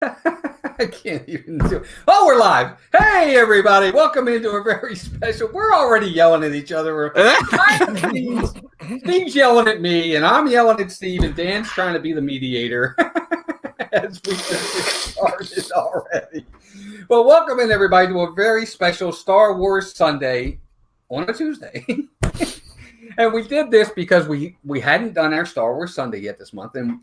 I can't even do it. Oh, we're live. Hey, everybody. Welcome into a very special. We're already yelling at each other. Steve's yelling at me, and I'm yelling at Steve, and Dan's trying to be the mediator as we just started already. Well, welcome in, everybody, to a very special Star Wars Sunday on a Tuesday. And we did this because we hadn't done our Star Wars Sunday yet this month, and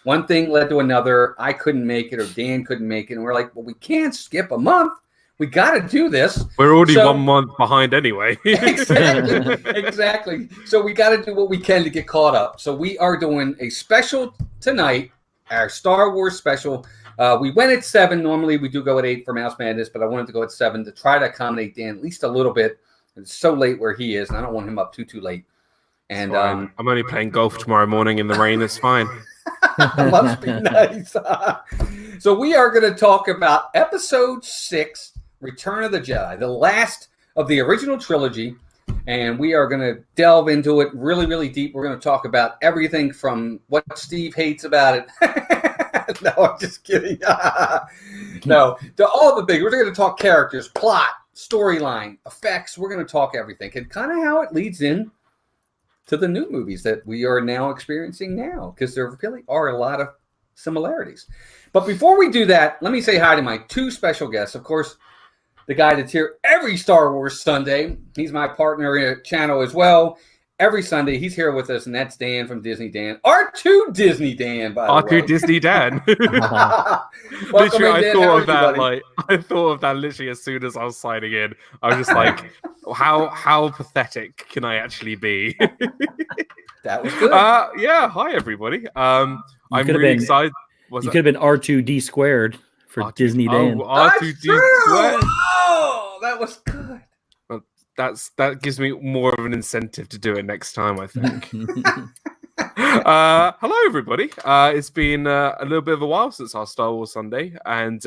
one thing led to another. I couldn't make it, or Dan couldn't make it, and we're like, well, we can't skip a month. We got to do this. We're already 1 month behind anyway. Exactly. So we got to do what we can to get caught up. So we are doing a special tonight, our Star Wars special. We went at 7. Normally we do go at 8 for Mouse Madness, but I wanted to go at 7 to try to accommodate Dan at least a little bit. It's so late where he is, and I don't want him up too late. And I'm only playing golf tomorrow morning in the rain. It's fine. Must be nice. So we are going to talk about Episode 6, Return of the Jedi, the last of the original trilogy, and we are going to delve into it really, really deep. We're going to talk about everything from what Steve hates about it. No, I'm just kidding. No, to all the big. We're going to talk characters, plot, storyline, effects. We're going to talk everything and kind of how it leads in to the new movies that we are now experiencing now, because there really are a lot of similarities. But before we do that, let me say hi to my 2 special guests. Of course, the guy that's here every Star Wars Sunday. He's my partner in channel as well. Every Sunday, he's here with us, and that's Dan from Disney Dan. R2 Disney Dan, by the way. R2 Disney Dan. Literally, I thought of that. I thought of that literally as soon as I was signing in. I was just like, how pathetic can I actually be? That was good. Yeah. Hi, everybody. I'm really excited. You could have been R2D squared for R2, Disney Dan. R2D squared. Oh, that was good. That gives me more of an incentive to do it next time, I think. Hello, everybody. It's been a little bit of a while since our Star Wars Sunday, and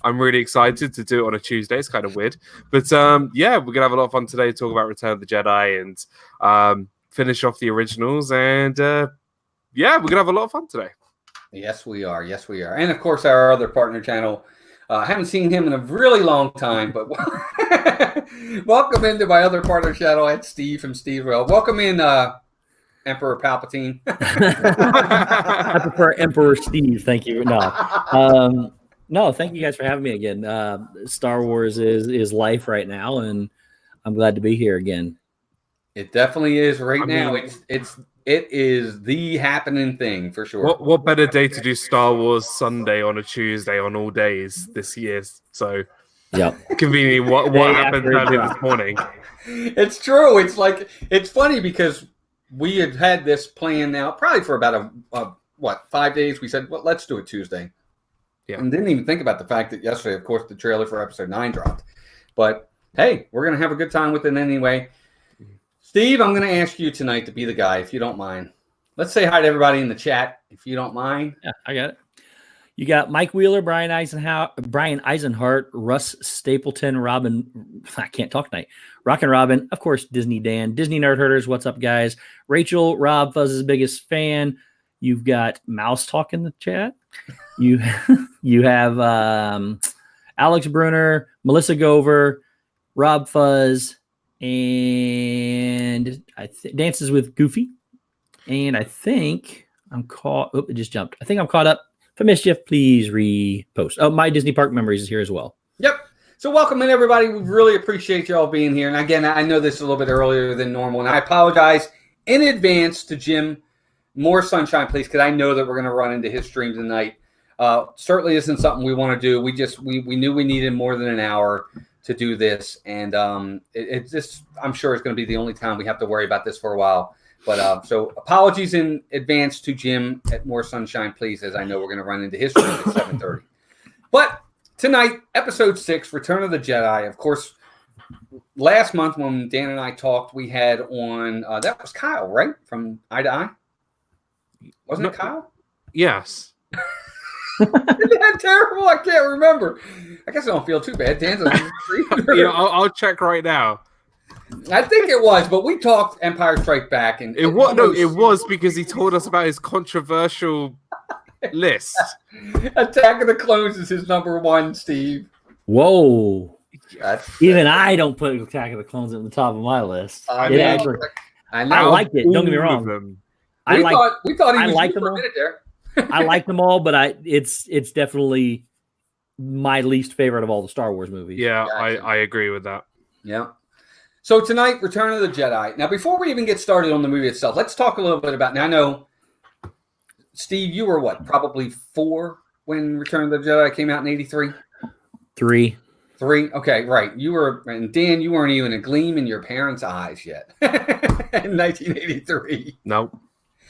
I'm really excited to do it on a Tuesday. It's kind of weird. But yeah, we're going to have a lot of fun today, talk about Return of the Jedi and finish off the originals. And yeah, we're going to have a lot of fun today. Yes, we are. Yes, we are. And of course, our other partner channel. I haven't seen him in a really long time, but welcome into my other partner channel at Steve from Steve Rail. Welcome in, Emperor Palpatine. I prefer Emperor Steve. Thank you. No, thank you guys for having me again. Star Wars is life right now, and I'm glad to be here again. It definitely is right now. It is the happening thing for sure. What better day to do Star Wars Sunday on a Tuesday on all days this year? So, yeah, conveniently, what happened earlier this morning? It's true. It's like it's funny because we had this plan now probably for about 5 days. We said, well, let's do it Tuesday, and didn't even think about the fact that yesterday, of course, the trailer for Episode 9 dropped. But hey, we're gonna have a good time with it anyway. Steve, I'm going to ask you tonight to be the guy, if you don't mind. Let's say hi to everybody in the chat, if you don't mind. Yeah, I got it. You got Mike Wheeler, Brian Eisenhart, Russ Stapleton, Robin. I can't talk tonight. Rockin' Robin, of course, Disney Dan, Disney Nerd Herders. What's up, guys? Rachel, Rob Fuzz's biggest fan. You've got Mouse Talk in the chat. You have Alex Brunner, Melissa Gover, Rob Fuzz, and Dances with Goofy. And I think I'm caught. Oh, it just jumped. I think I'm caught up. For Mischief, please repost. Oh, My Disney Park Memories is here as well. Yep. So welcome in, everybody. We really appreciate you all being here. And again, I know this is a little bit earlier than normal, and I apologize in advance to Jim. More sunshine, please, because I know that we're going to run into his stream tonight. Certainly isn't something we want to do. We knew we needed more than an hour to do this, and it's just, I'm sure it's going to be the only time we have to worry about this for a while. But so apologies in advance to Jim at More Sunshine, please, as I know we're going to run into history at 7:30. But tonight, Episode 6, Return of the Jedi. Of course, last month when Dan and I talked, we had on that was Kyle, right, from Eye to Eye. Wasn't it Kyle? Yes. Isn't that terrible? I can't remember. I guess I don't feel too bad. Dan's I'll check right now. I think it was, but we talked Empire Strikes Back, and it was because he told us about his controversial list. Attack of the Clones is his number one, Steve. Whoa. Even That's I don't put Attack of the Clones at the top of my list. I It know. actually, I know. I liked it. Don't get me All of wrong. them. We thought he I was like you them for a all. minute there. I like them all, but it's definitely my least favorite of all the Star Wars movies. Yeah, Gotcha. I agree with that. Yeah. So tonight, Return of the Jedi. Now, before we even get started on the movie itself, let's talk a little bit about. Now, I know, Steve, you were what, probably 4 when Return of the Jedi came out in '83. 3. 3. Okay, right. You were, and Dan, you weren't even a gleam in your parents' eyes yet in 1983. No,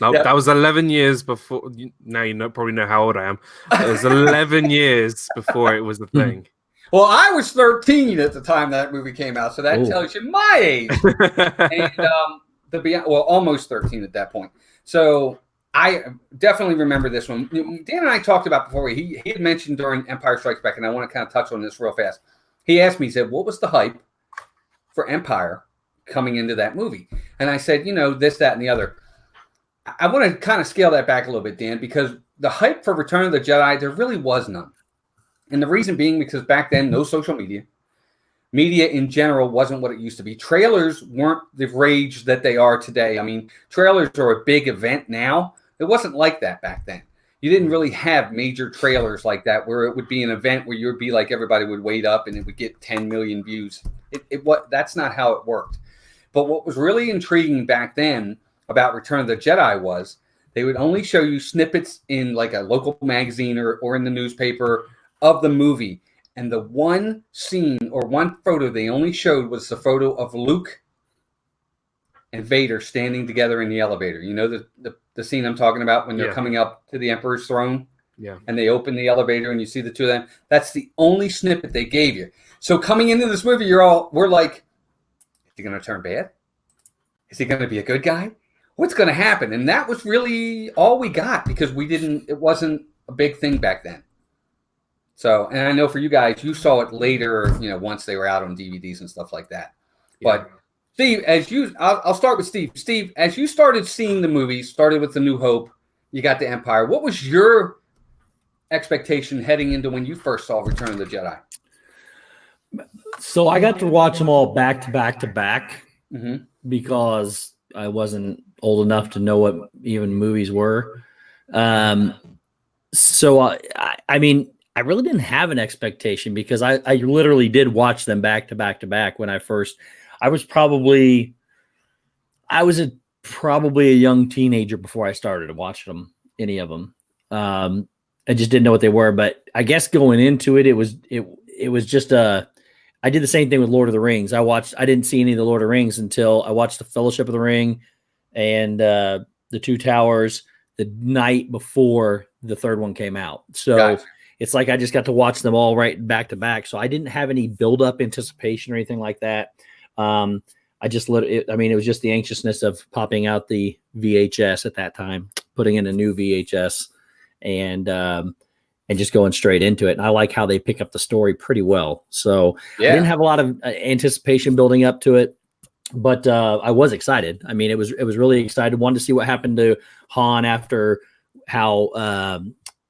Yep. that was 11 years before. Now probably know how old I am. It was 11 years before it was a thing. Well, I was 13 at the time that movie came out, so that tells you my age. And almost 13 at that point. So I definitely remember this one. Dan and I talked about before. He had mentioned during Empire Strikes Back, and I want to kind of touch on this real fast. He asked me, he said, what was the hype for Empire coming into that movie? And I said, this, that, and the other. I want to kind of scale that back a little bit, Dan, because the hype for Return of the Jedi, there really was none. And the reason being because back then, no social media. Media in general wasn't what it used to be. Trailers weren't the rage that they are today. I mean, trailers are a big event now. It wasn't like that back then. You didn't really have major trailers like that where it would be an event where you would be like everybody would wait up and it would get 10 million views. That's not how it worked. But what was really intriguing back then about Return of the Jedi was they would only show you snippets in like a local magazine or in the newspaper of the movie. And the one scene or one photo they only showed was the photo of Luke and Vader standing together in the elevator. You know the scene I'm talking about when they're coming up to the Emperor's throne? Yeah. And they open the elevator and you see the two of them. That's the only snippet they gave you. So coming into this movie, we're like, is he going to turn bad? Is he going to be a good guy? What's going to happen? And that was really all we got because it wasn't a big thing back then. So, and I know for you guys, you saw it later, once they were out on DVDs and stuff like that. Yeah. But Steve, I'll start with Steve. Steve, as you started seeing the movie, started with The New Hope, you got the Empire. What was your expectation heading into when you first saw Return of the Jedi? So I got to watch them all back to back to back because I wasn't old enough to know what even movies were. So I mean, I really didn't have an expectation because I literally did watch them back to back to back when I was probably a young teenager before I started watching them, any of them. I just didn't know what they were, but I guess going into it, it was just I did the same thing with Lord of the Rings. I didn't see any of the Lord of the Rings until I watched the Fellowship of the Ring and the Two Towers the night before the third one came out. So gotcha. It's like I just got to watch them all right back to back. So I didn't have any build-up anticipation or anything like that. I just it was just the anxiousness of popping out the VHS at that time, putting in a new VHS and just going straight into it. And I like how they pick up the story pretty well. So I didn't have a lot of anticipation building up to it, but I was excited. I mean, it was really excited. Wanted to see what happened to Han after how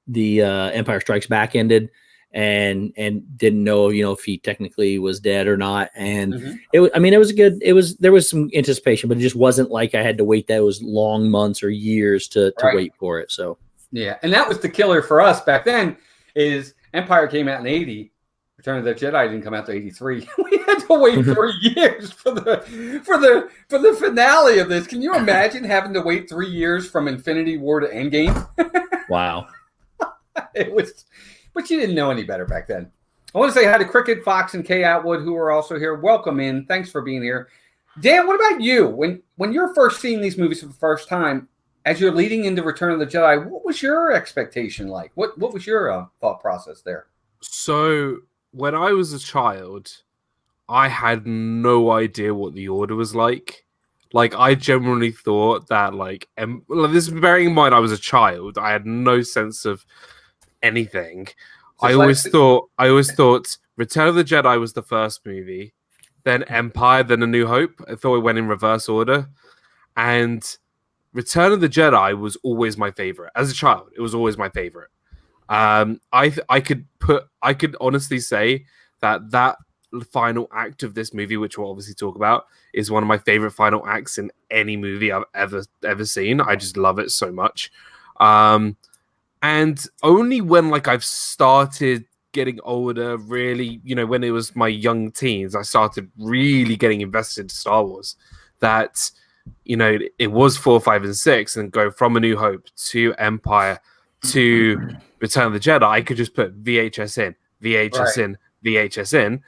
the Empire Strikes Back ended, and didn't know, if he technically was dead or not. And it was good. There was some anticipation, but it just wasn't like I had to wait those long months or years to wait for it. So. Yeah, and that was the killer for us back then. Is Empire came out in '80, Return of the Jedi didn't come out to '83. We had to wait 3 years for the finale of this. Can you imagine having to wait 3 years from Infinity War to Endgame? Wow, it was, but you didn't know any better back then. I want to say hi to Cricket, Fox, and Kay Atwood, who are also here. Welcome in. Thanks for being here. Dan, what about you? When you're first seeing these movies for the first time, as you're leading into Return of the Jedi, what was your expectation like? What was your thought process there? So when I was a child, I had no idea what the Order was like. Like, I genuinely thought that, this bearing in mind I was a child, I had no sense of anything. I always thought Return of the Jedi was the first movie, then Empire, then A New Hope. I thought it went in reverse order. And Return of the Jedi was always my favorite. As a child, it was always my favorite. I could honestly say that final act of this movie, which we'll obviously talk about, is one of my favorite final acts in any movie I've ever seen. I just love it so much. And only when like I've started getting older, really, when it was my young teens, I started really getting invested in Star Wars. That it was 4, 5, and 6, and go from A New Hope to Empire to Return of the Jedi. I could just put VHS in, VHS in, VHS in.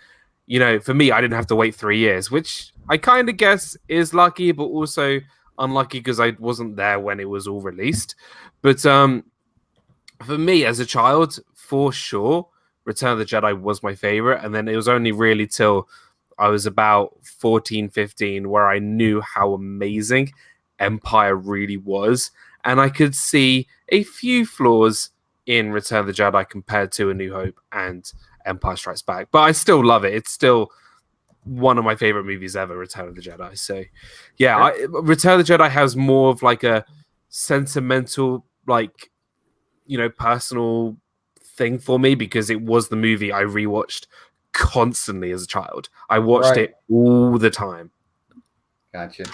For me, I didn't have to wait 3 years, which I kind of guess is lucky, but also unlucky because I wasn't there when it was all released. But for me as a child, for sure, Return of the Jedi was my favorite. And then it was only really till I was about 14, 15, where I knew how amazing Empire really was. And I could see a few flaws in Return of the Jedi compared to A New Hope and Empire Strikes Back. But I still love it. It's still one of my favorite movies ever, Return of the Jedi. So, yeah, Return of the Jedi has more of like a sentimental, like, personal thing for me because it was the movie I rewatched constantly as a child. I watched it all the time. Gotcha.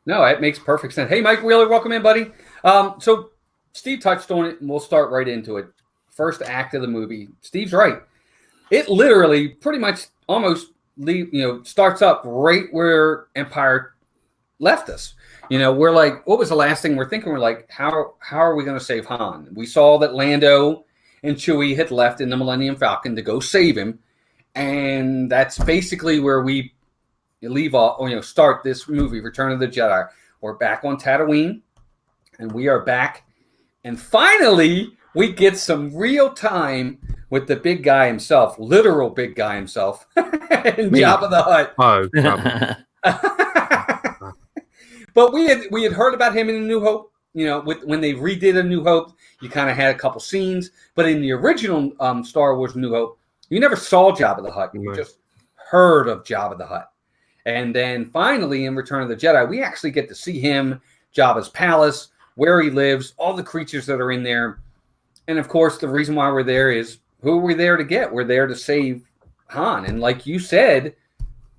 No, it makes perfect sense. Hey, Mike Wheeler, welcome in, buddy. So Steve touched on it, and we'll start right into it. First act of the movie. Steve's right. It literally pretty much almost starts up right where Empire left us. We're like, what was the last thing we're thinking? We're like, how are we going to save Han? We saw that Lando and Chewie had left in the Millennium Falcon to go save him. And that's basically where we leave off, or start this movie, Return of the Jedi. We're back on Tatooine, and we are back. And finally, we get some real time with the big guy himself, literal big guy himself, and Jabba the Hutt. Oh, but we had heard about him in A New Hope. When they redid A New Hope, you kind of had a couple scenes. But in the original Star Wars New Hope, you never saw Jabba the Hutt. You just heard of Jabba the Hutt. And then finally, in Return of the Jedi, we actually get to see him, Jabba's palace, where he lives, all the creatures that are in there. And, of course, the reason why we're there is, who are we there to get? We're there to save Han. And like you said,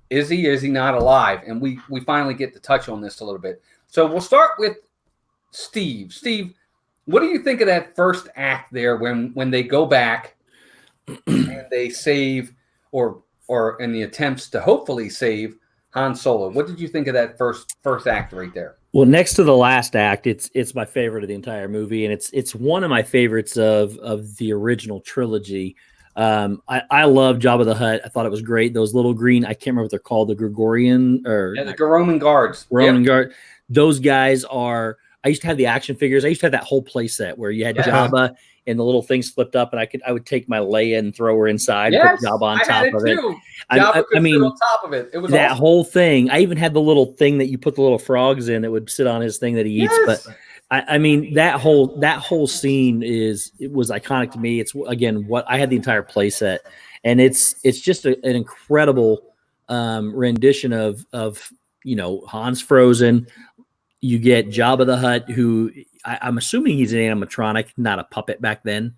is he not alive? And we finally get to touch on this a little bit. So we'll start with Steve. Steve, what do you think of that first act there when they go back and they save or in the attempts to hopefully save Han Solo? What did you think of that first act right there? Well, next to the last act, it's my favorite of the entire movie, and it's one of my favorites of the original trilogy. I love Jabba the Hutt. I thought it was great. Those little green, I can't remember what they're called, the Gregorian the Roman guards. Roman guard. Those guys are. I used to have the action figures. I used to have that whole play set where you had Jabba and the little things flipped up, and I would take my Leia and throw her inside, put Jabba on top of it. I mean, on top of it. It was that awesome. whole thing. I even had the little thing that you put the little frogs in that would sit on his thing that he eats. But I mean, that whole scene was iconic to me. It's again what I had the entire play set, and it's just an incredible rendition of Han's frozen. You get Jabba the Hutt, who I'm assuming he's an animatronic, not a puppet back then.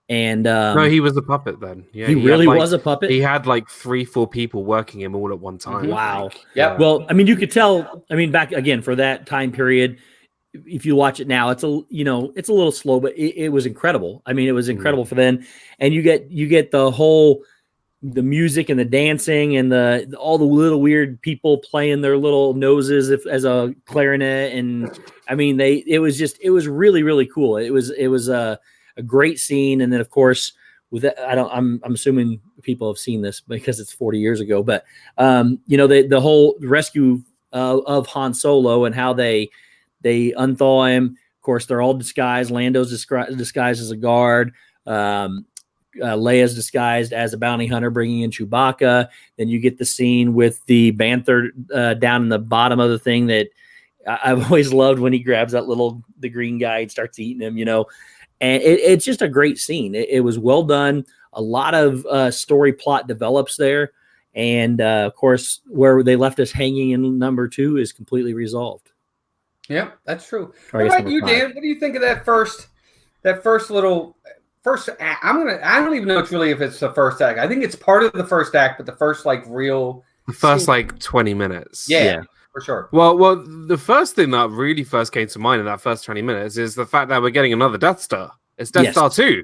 And no, he was a puppet then. Yeah, he really was a puppet. He had like 3-4 people working him all at one time. Wow. Yeah. Well, I mean, you could tell. I mean, back again for that time period. If you watch it now, it's a little slow, but it was incredible. I mean, it was incredible for then. And you get the music and the dancing and all the little weird people playing their little noses as a clarinet. And I mean, it was really, really cool. It was a great scene. And then of course with that, I'm assuming people have seen this because it's 40 years ago, but the whole rescue of Han Solo and how they unthaw him. Of course, they're all disguised. Lando's disguised as a guard. Leia's disguised as a bounty hunter, bringing in Chewbacca. Then you get the scene with the bantha down in the bottom of the thing that I've always loved when he grabs the green guy and starts eating him, and it's just a great scene. It was well done. A lot of story plot develops there. And of course, where they left us hanging in number 2 is completely resolved. Yeah, that's true. Or What I guess about you, number 5. Dan? What do you think of that first little first act? I don't even know if it's the first act. I think it's part of the first act, but the first like real The first scene. like 20 minutes. Yeah, for sure. Well, the first thing that really first came to mind in that first 20 minutes is the fact that we're getting another Death Star. It's Death Star 2.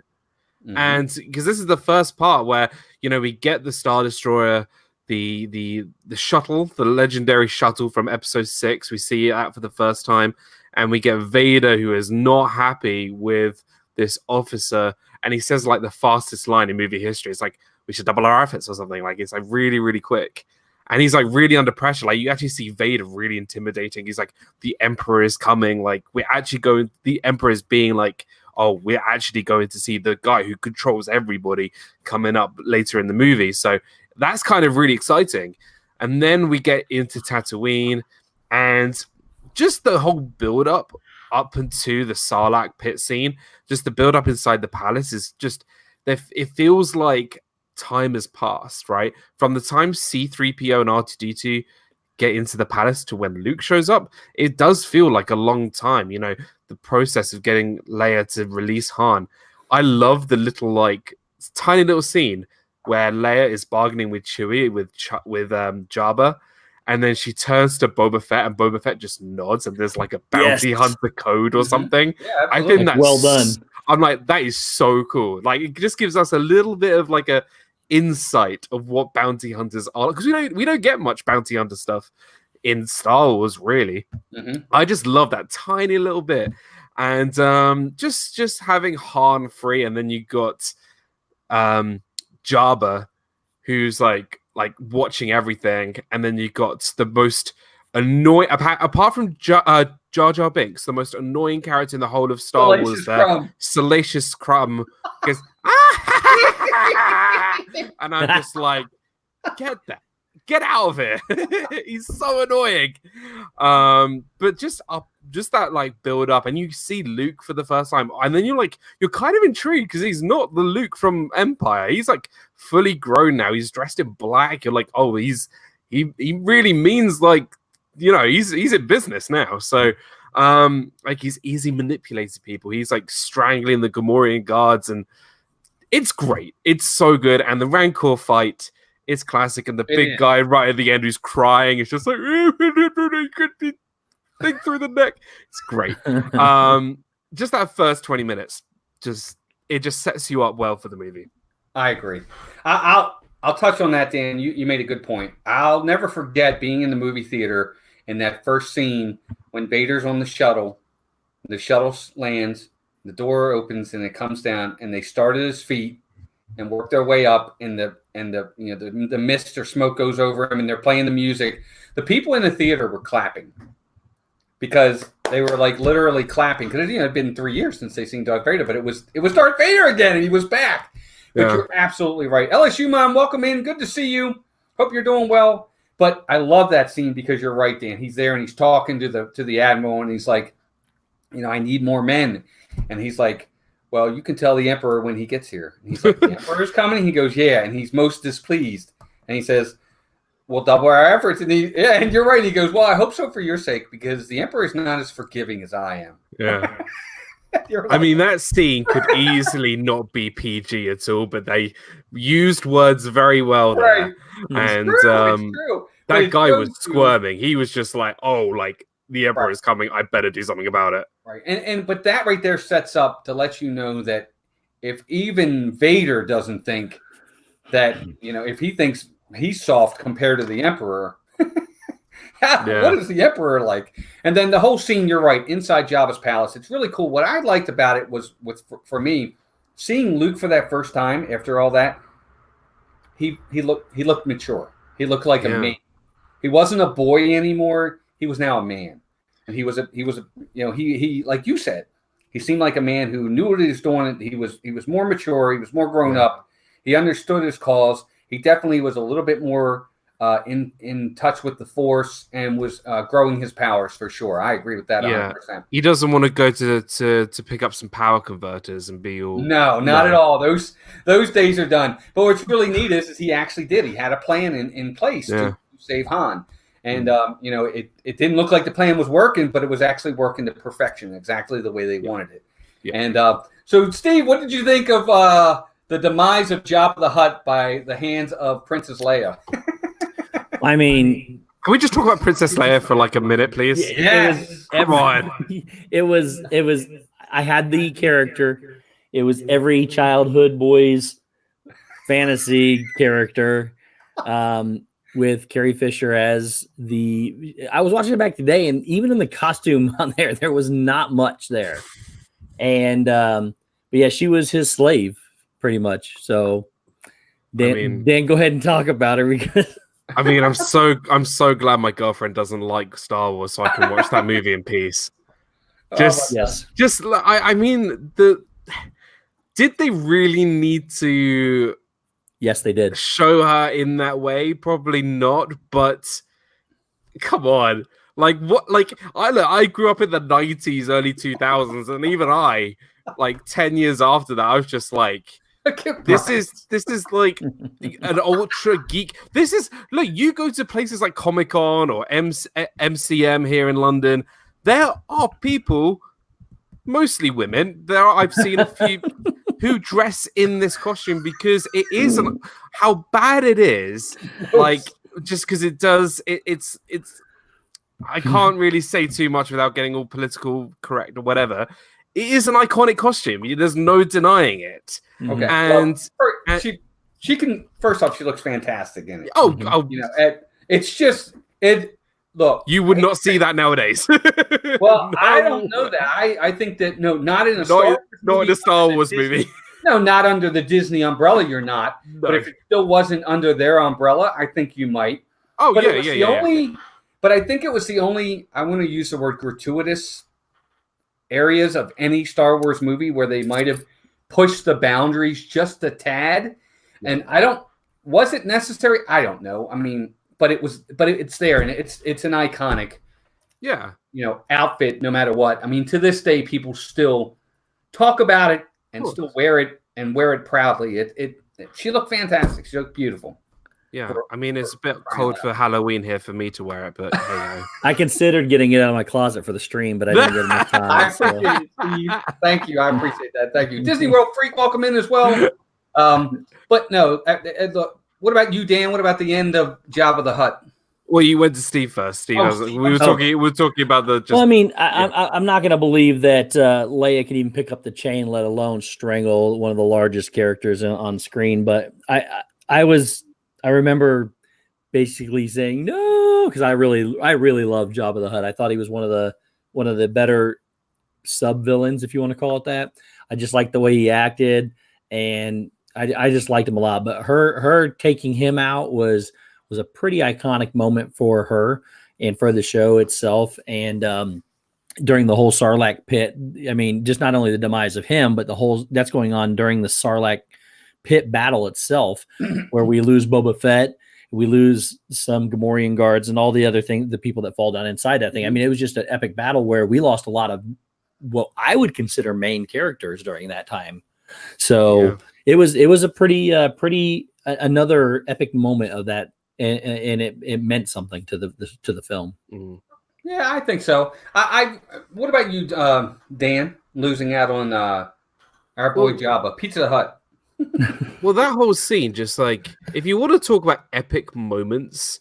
Mhm. And because this is the first part where, we get the Star Destroyer, the shuttle, the legendary shuttle from episode 6. We see it out for the first time, and we get Vader, who is not happy with this officer, and he says like the fastest line in movie history. It's like, we should double our efforts or something. Like, it's like really, really quick. And he's like really under pressure. Like, you actually see Vader really intimidating. He's like, the Emperor is coming. Like, we're actually going, the Emperor is being like, oh, we're actually going to see the guy who controls everybody coming up later in the movie. So that's kind of really exciting. And then we get into Tatooine, and just the whole build up into the Sarlacc pit scene, just the build up inside the palace is just, it feels like time has passed, right? From the time C-3PO and R2-D2 get into the palace to when Luke shows up, it does feel like a long time. The process of getting Leia to release Han. I love the little like tiny little scene where Leia is bargaining with Chewie with Jabba, and then she turns to Boba Fett, and Boba Fett just nods, and there's like a bounty hunter code or something. Yeah, I think that's well done. I'm like, that is so cool. Like, it just gives us a little bit of like a insight of what bounty hunters are, because we don't get much bounty hunter stuff in Star Wars, really. I just love that tiny little bit. And just having Han free, and then you got Jabba, who's like watching everything, and then you got the most annoying, apart from Jar Jar Binks, the most annoying character in the whole of Star Wars. Salacious Crumb goes, and I'm just like, get out of here. He's so annoying. But just that like build up, and you see Luke for the first time, and then you're kind of intrigued because he's not the Luke from Empire. He's like fully grown now. He's dressed in black. You're like, oh, he really means like, he's in business now. So like, he's easy manipulating people. He's like strangling the Gamorrean guards, and it's great. It's so good. And the Rancor fight is classic. And the big guy right at the end who's crying, it's just like, thing through the neck. It's great. Just that first 20 minutes, it just sets you up well for the movie. I agree. I'll touch on that, Dan. You made a good point. I'll never forget being in the movie theater in that first scene when Vader's on the shuttle lands, the door opens, and it comes down, and they start at his feet and work their way up, and the mist or smoke goes over him, and they're playing the music. The people in the theater were clapping because they were like literally clapping because it had been 3 years since they seen Darth Vader, but it was Darth Vader again, and he was back. But you're absolutely right. LSU mom, welcome in. Good to see you. Hope you're doing well. But I love that scene because you're right, Dan. He's there and he's talking to the admiral, and he's like, I need more men. And he's like, well, you can tell the Emperor when he gets here. And he's like, the Emperor's coming? He goes, yeah. And he's most displeased. And he says, we'll double our efforts. And and you're right. He goes, well, I hope so for your sake, because the Emperor is not as forgiving as I am. Yeah. I mean, that scene could easily not be PG at all, but they used words very well there. Right. And it's true. That guy was squirming. He was just like, oh, like, the Emperor is coming. I better do something about it. Right. But that right there sets up to let you know that if even Vader doesn't think that, if he thinks he's soft compared to the Emperor, what is the Emperor like? And then the whole scene, you're right, inside Jabba's palace. It's really cool. What I liked about it was, for me, seeing Luke for that first time after all that, he looked mature. He looked like a man. He wasn't a boy anymore. He was now a man. And he was like you said, he seemed like a man who knew what he was doing. He was more mature. He was more grown up. He understood his cause. He definitely was a little bit more in touch with the Force and was growing his powers for sure. I agree with that 100%. He doesn't want to go to pick up some power converters and be all... No, not at all. Those days are done. But what's really neat is he actually did. He had a plan in place to save Han. And you know, it didn't look like the plan was working, but it was actually working to perfection, exactly the way they wanted it. Yeah. And so, Steve, what did you think of the demise of Jabba the Hutt by the hands of Princess Leia? I mean, can we just talk about Princess Leia for like a minute, please? Yes. Come on. It was. I had the character. It was every childhood boy's fantasy character, with Carrie Fisher as the. I was watching it back today, and even in the costume on there was not much there. And but yeah, she was his slave, pretty much. So, Dan, go ahead and talk about her because. I mean, I'm so glad my girlfriend doesn't like Star Wars, so I can watch that movie in peace. I mean, did they really need to? Yes, they did. Show her in that way? Probably not, but come on. Like what? Like I grew up in the 90s, early 2000s, and even I, like 10 years after that, I was just like, this is like an ultra geek. This is look. You go to places like Comic-Con or MCM here in London. There are people, mostly women. I've seen a few who dress in this costume because it is how bad it is. Like just because it does, it's. I can't really say too much without getting all political correct or whatever. It is an iconic costume. There's no denying it. Okay, and she can. First off, she looks fantastic in it. Oh, you know, it's just it. Look, you would not see that nowadays. Well, no. I don't know that. I think that not in a Star Wars movie. No, not under the Disney umbrella. You're not. No. But if it still wasn't under their umbrella, I think you might. Oh, but yeah. But I think it was the only. I want to use the word gratuitous areas of any Star Wars movie where they might have pushed the boundaries just a tad. And was it necessary? I don't know. I mean, but it's there, and it's an iconic, outfit no matter what. I mean, to this day, people still talk about it and still wear it proudly. She looked fantastic. She looked beautiful. Yeah, I mean, it's a bit cold for Halloween here for me to wear it, but hey. I considered getting it out of my closet for the stream, but I didn't get enough time. I appreciate it, Steve. Thank you. I appreciate that. Thank you. Disney World Freak, welcome in as well. But no, what about you, Dan? What about the end of Jabba the Hutt? Well, you went to Steve first. Steve, we were talking about the. Well, I mean, I'm not going to believe that Leia could even pick up the chain, let alone strangle one of the largest characters on screen. But I remember basically saying no because I really love Jabba the Hutt. I thought he was one of the better sub villains, if you want to call it that. I just liked the way he acted, and I just liked him a lot. But her taking him out was a pretty iconic moment for her and for the show itself. And during the whole Sarlacc pit, I mean, just not only the demise of him, but the whole that's going on during the Sarlacc pit battle itself, where we lose Boba Fett, we lose some Gamorrean guards, and all the other things, the people that fall down inside that thing. I mean, it was just an epic battle where we lost a lot of what I would consider main characters during that time. So it was a pretty another epic moment of that. And it meant something to the film. Mm-hmm. Yeah, I think so. What about you, Dan? Losing out on our boy Jabba, Pizza Hut. Well, that whole scene, just like if you want to talk about epic moments,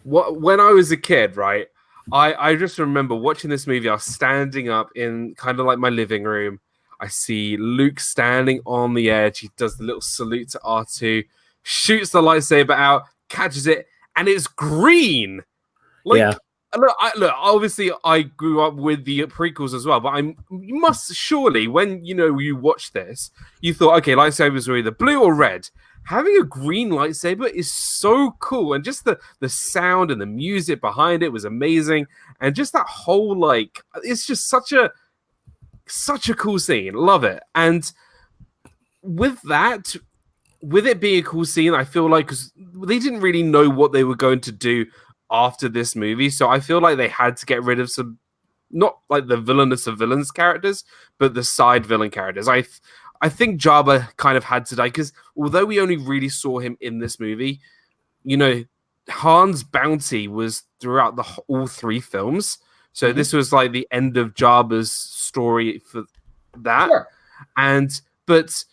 when I was a kid, right? I just remember watching this movie. I was standing up in kind of like my living room. I see Luke standing on the edge. He does the little salute to R2, shoots the lightsaber out, catches it, and it's green. Look, obviously I grew up with the prequels as well, but you must surely, when you watch this, you thought, okay, lightsabers were either blue or red. Having a green lightsaber is so cool, and just the sound and the music behind it was amazing, and just that whole it's just such a cool scene. Love it. And with that, with it being a cool scene, I feel like because they didn't really know what they were going to do after this movie, so I feel like they had to get rid of some, not like the villainous of villains characters, but the side villain characters. I think Jabba kind of had to die because although we only really saw him in this movie, Han's bounty was throughout all 3 films. So this was like the end of Jabba's story for that. Sure. But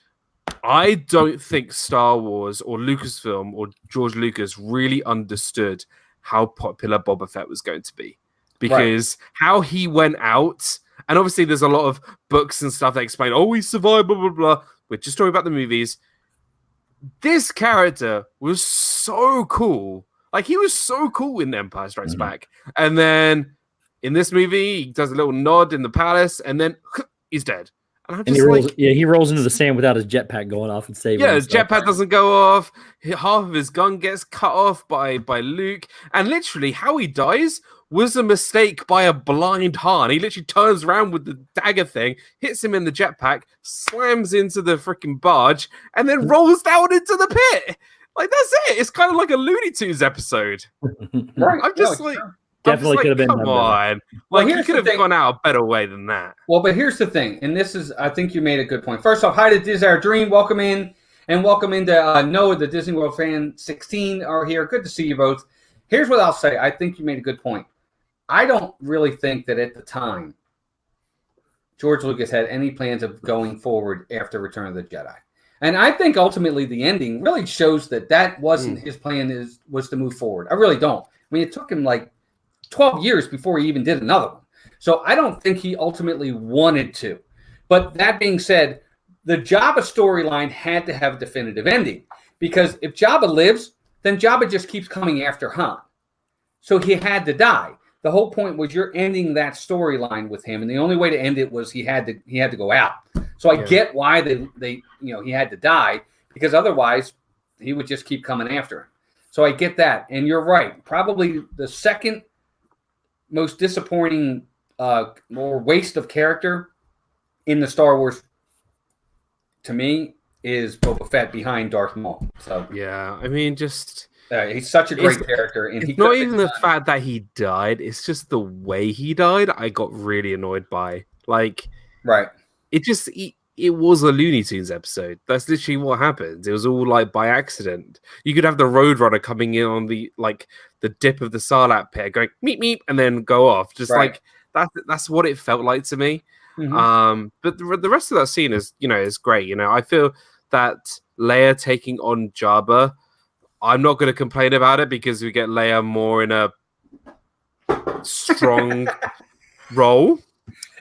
I don't think Star Wars or Lucasfilm or George Lucas really understood how popular Boba Fett was going to be. Because how he went out, and obviously there's a lot of books and stuff that explain, oh, he survived, blah, blah, blah. We're just talking about the movies. This character was so cool. Like, he was so cool in Empire Strikes Back. And then in this movie, he does a little nod in the palace, and then he's dead. And I'm just he rolls into the sand without his jetpack going off and saving. Yeah, his jetpack doesn't go off. Half of his gun gets cut off by Luke. And literally, how he dies was a mistake by a blind Han. He literally turns around with the dagger thing, hits him in the jetpack, slams into the freaking barge, and then rolls down into the pit. Like, that's it. It's kind of like a Looney Tunes episode. Right. I'm just definitely could have been. Come on. Well, like, you could have gone out a better way than that. Well, but here's the thing, and this is, I think you made a good point. First off, hi to Desire Dream. Welcome in, and welcome into Noah, the Disney World fan 16 are here. Good to see you both. Here's what I'll say. I think you made a good point. I don't really think that at the time George Lucas had any plans of going forward after Return of the Jedi. And I think ultimately the ending really shows that wasn't his plan was to move forward. I really don't. I mean, it took him like 12 years before he even did another one. So I don't think he ultimately wanted to. But that being said, the Jabba storyline had to have a definitive ending. Because if Jabba lives, then Jabba just keeps coming after Han. So he had to die. The whole point was you're ending that storyline with him, and the only way to end it was he had to go out. So I get why they he had to die, because otherwise he would just keep coming after him. So I get that, and you're right. Probably the second most disappointing or waste of character in the Star Wars to me is Boba Fett behind Darth Maul. So yeah, I mean, just. He's such a great character. And it's not even the fact that he died. It's just the way he died. I got really annoyed by. Like, right. It was a Looney Tunes episode. That's literally what happened. It was all like by accident. You could have the Roadrunner coming in on the dip of the Sarlacc pit, going meep meep, and then go off. Just like that's what it felt like to me. Mm-hmm. But the rest of that scene is great. I feel that Leia taking on Jabba. I'm not going to complain about it because we get Leia more in a strong role.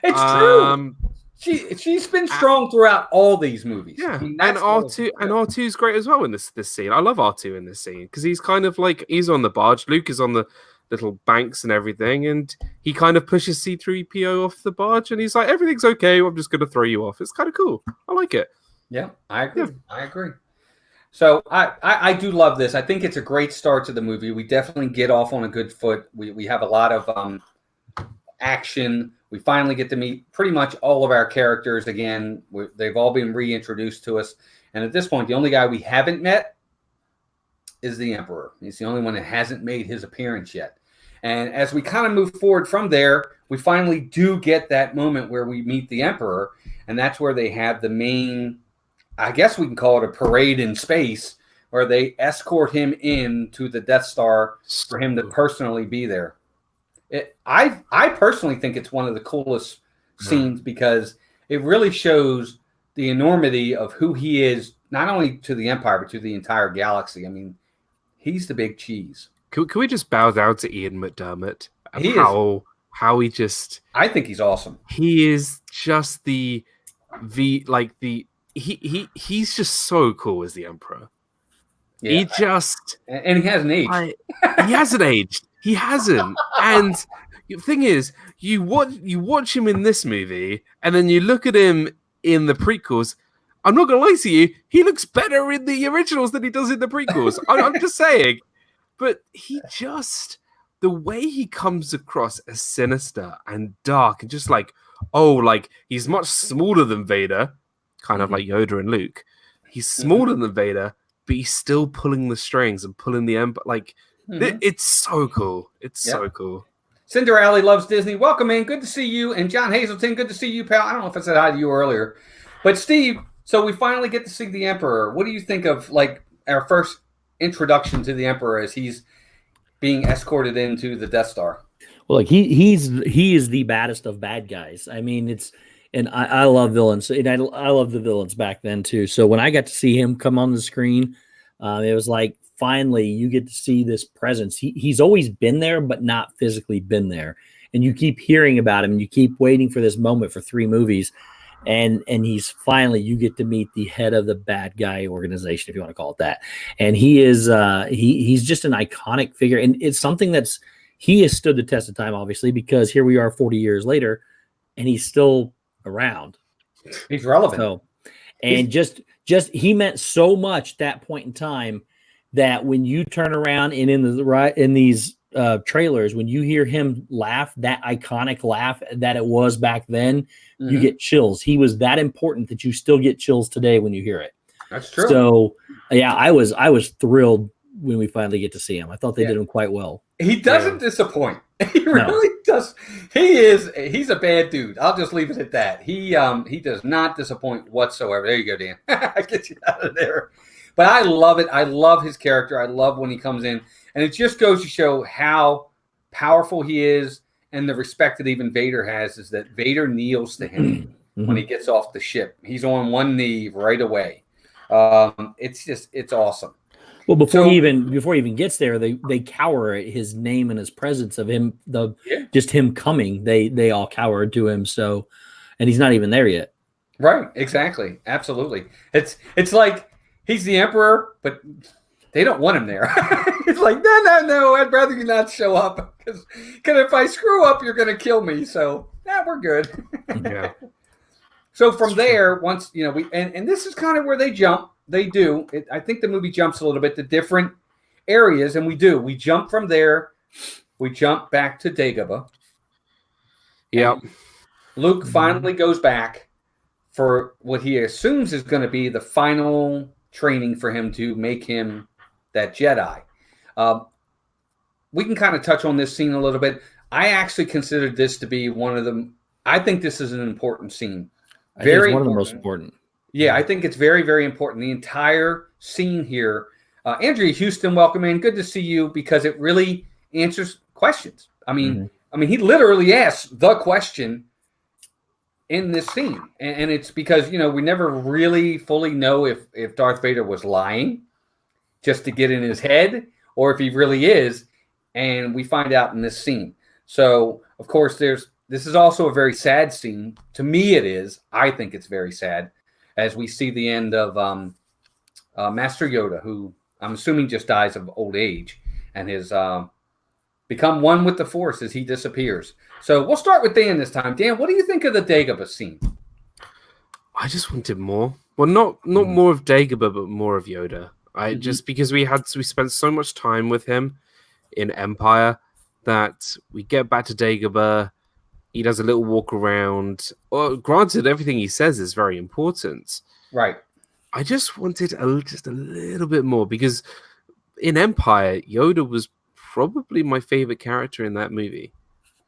It's true. She's been strong throughout all these movies. Yeah, and R2 is great as well in this scene. I love R2 in this scene because he's kind of like he's on the barge. Luke is on the little banks and everything, and he kind of pushes C-3PO off the barge, and he's like, "Everything's okay. I'm just going to throw you off." It's kind of cool. I like it. Yeah, I agree. Yeah. I agree. So I do love this. I think it's a great start to the movie. We definitely get off on a good foot. We have a lot of action. We finally get to meet pretty much all of our characters again. They've all been reintroduced to us. And at this point, the only guy we haven't met is the Emperor. He's the only one that hasn't made his appearance yet. And as we kind of move forward from there, we finally do get that moment where we meet the Emperor. And that's where they have the main... I guess we can call it a parade in space where they escort him in to the Death Star for him to personally be there. I personally think it's one of the coolest scenes because it really shows the enormity of who he is, not only to the Empire, but to the entire galaxy. I mean, he's the big cheese. Can we just bow down to Ian McDiarmid? How he just... I think he's awesome. He is just He's just so cool as the Emperor. Yeah, and he hasn't aged. He hasn't aged. He hasn't. And the thing is, you watch him in this movie, and then you look at him in the prequels. I'm not gonna lie to you, he looks better in the originals than he does in the prequels. I'm just saying. But the way he comes across as sinister and dark, and just he's much smaller than Vader. Kind of like Yoda and Luke. He's smaller than Vader, but he's still pulling the strings and pulling the Empire. It's so cool. It's so cool. Cinder Alley loves Disney. Welcome in. Good to see you. And John Hazelton, good to see you, pal. I don't know if I said hi to you earlier. But Steve, so we finally get to see the Emperor. What do you think of our first introduction to the Emperor as he's being escorted into the Death Star. Well, like he is the baddest of bad guys. I mean, and I love villains, and I love the villains back then too. So when I got to see him come on the screen, it was like finally you get to see this presence. He's always been there, but not physically been there. And you keep hearing about him, and you keep waiting for this moment for 3 movies, and he's finally, you get to meet the head of the bad guy organization, if you want to call it that. And he is he's just an iconic figure, and it's something he has stood the test of time, obviously, because here we are 40 years later, and he's still around. He's relevant. So, and just he meant so much at that point in time that when you turn around and in these trailers, when you hear him laugh, that iconic laugh that it was back then, you get chills. He was that important that you still get chills today when you hear it. That's true. So yeah, I was thrilled when we finally get to see him. I thought they did him quite well. He doesn't disappoint. He really does. He's a bad dude. I'll just leave it at that. He does not disappoint whatsoever. There you go, Dan. I get you out of there. But I love it. I love his character. I love when he comes in. And it just goes to show how powerful he is, and the respect that even Vader has is that Vader kneels to him when he gets off the ship. He's on one knee right away. It's awesome. Well, before he even gets there, they cower at his name and his presence of him. Just him coming, they all cower to him. So, and he's not even there yet. Right? Exactly. Absolutely. It's like he's the emperor, but they don't want him there. It's like no. I'd rather you not show up because if I screw up, you're going to kill me. So we're good. Yeah. So from there, once we and this is kind of where they jump. They do. I think the movie jumps a little bit to different areas, and we do. We jump from there. We jump back to Dagobah. Yep. Luke finally goes back for what he assumes is going to be the final training for him to make him that Jedi. We can kind of touch on this scene a little bit. I actually considered this to be one of them. I think this is an important scene. Very one of the most important. Yeah, I think it's very, very important. The entire scene here. Andrea Houston, welcome in. Good to see you because it really answers questions. I mean, he literally asks the question in this scene, and it's because we never really fully know if Darth Vader was lying just to get in his head, or if he really is, and we find out in this scene. So, of course, this is also a very sad scene. To me, it is. I think it's very sad, as we see the end of Master Yoda, who I'm assuming just dies of old age and has become one with the Force as he disappears. So we'll start with Dan this time. Dan, what do you think of the Dagobah scene? I just wanted more. Well, not more of Dagobah, but more of Yoda. Just because we spent so much time with him in Empire that we get back to Dagobah. He does a little walk around. Well, granted, everything he says is very important. Right. I just wanted just a little bit more because in Empire, Yoda was probably my favorite character in that movie.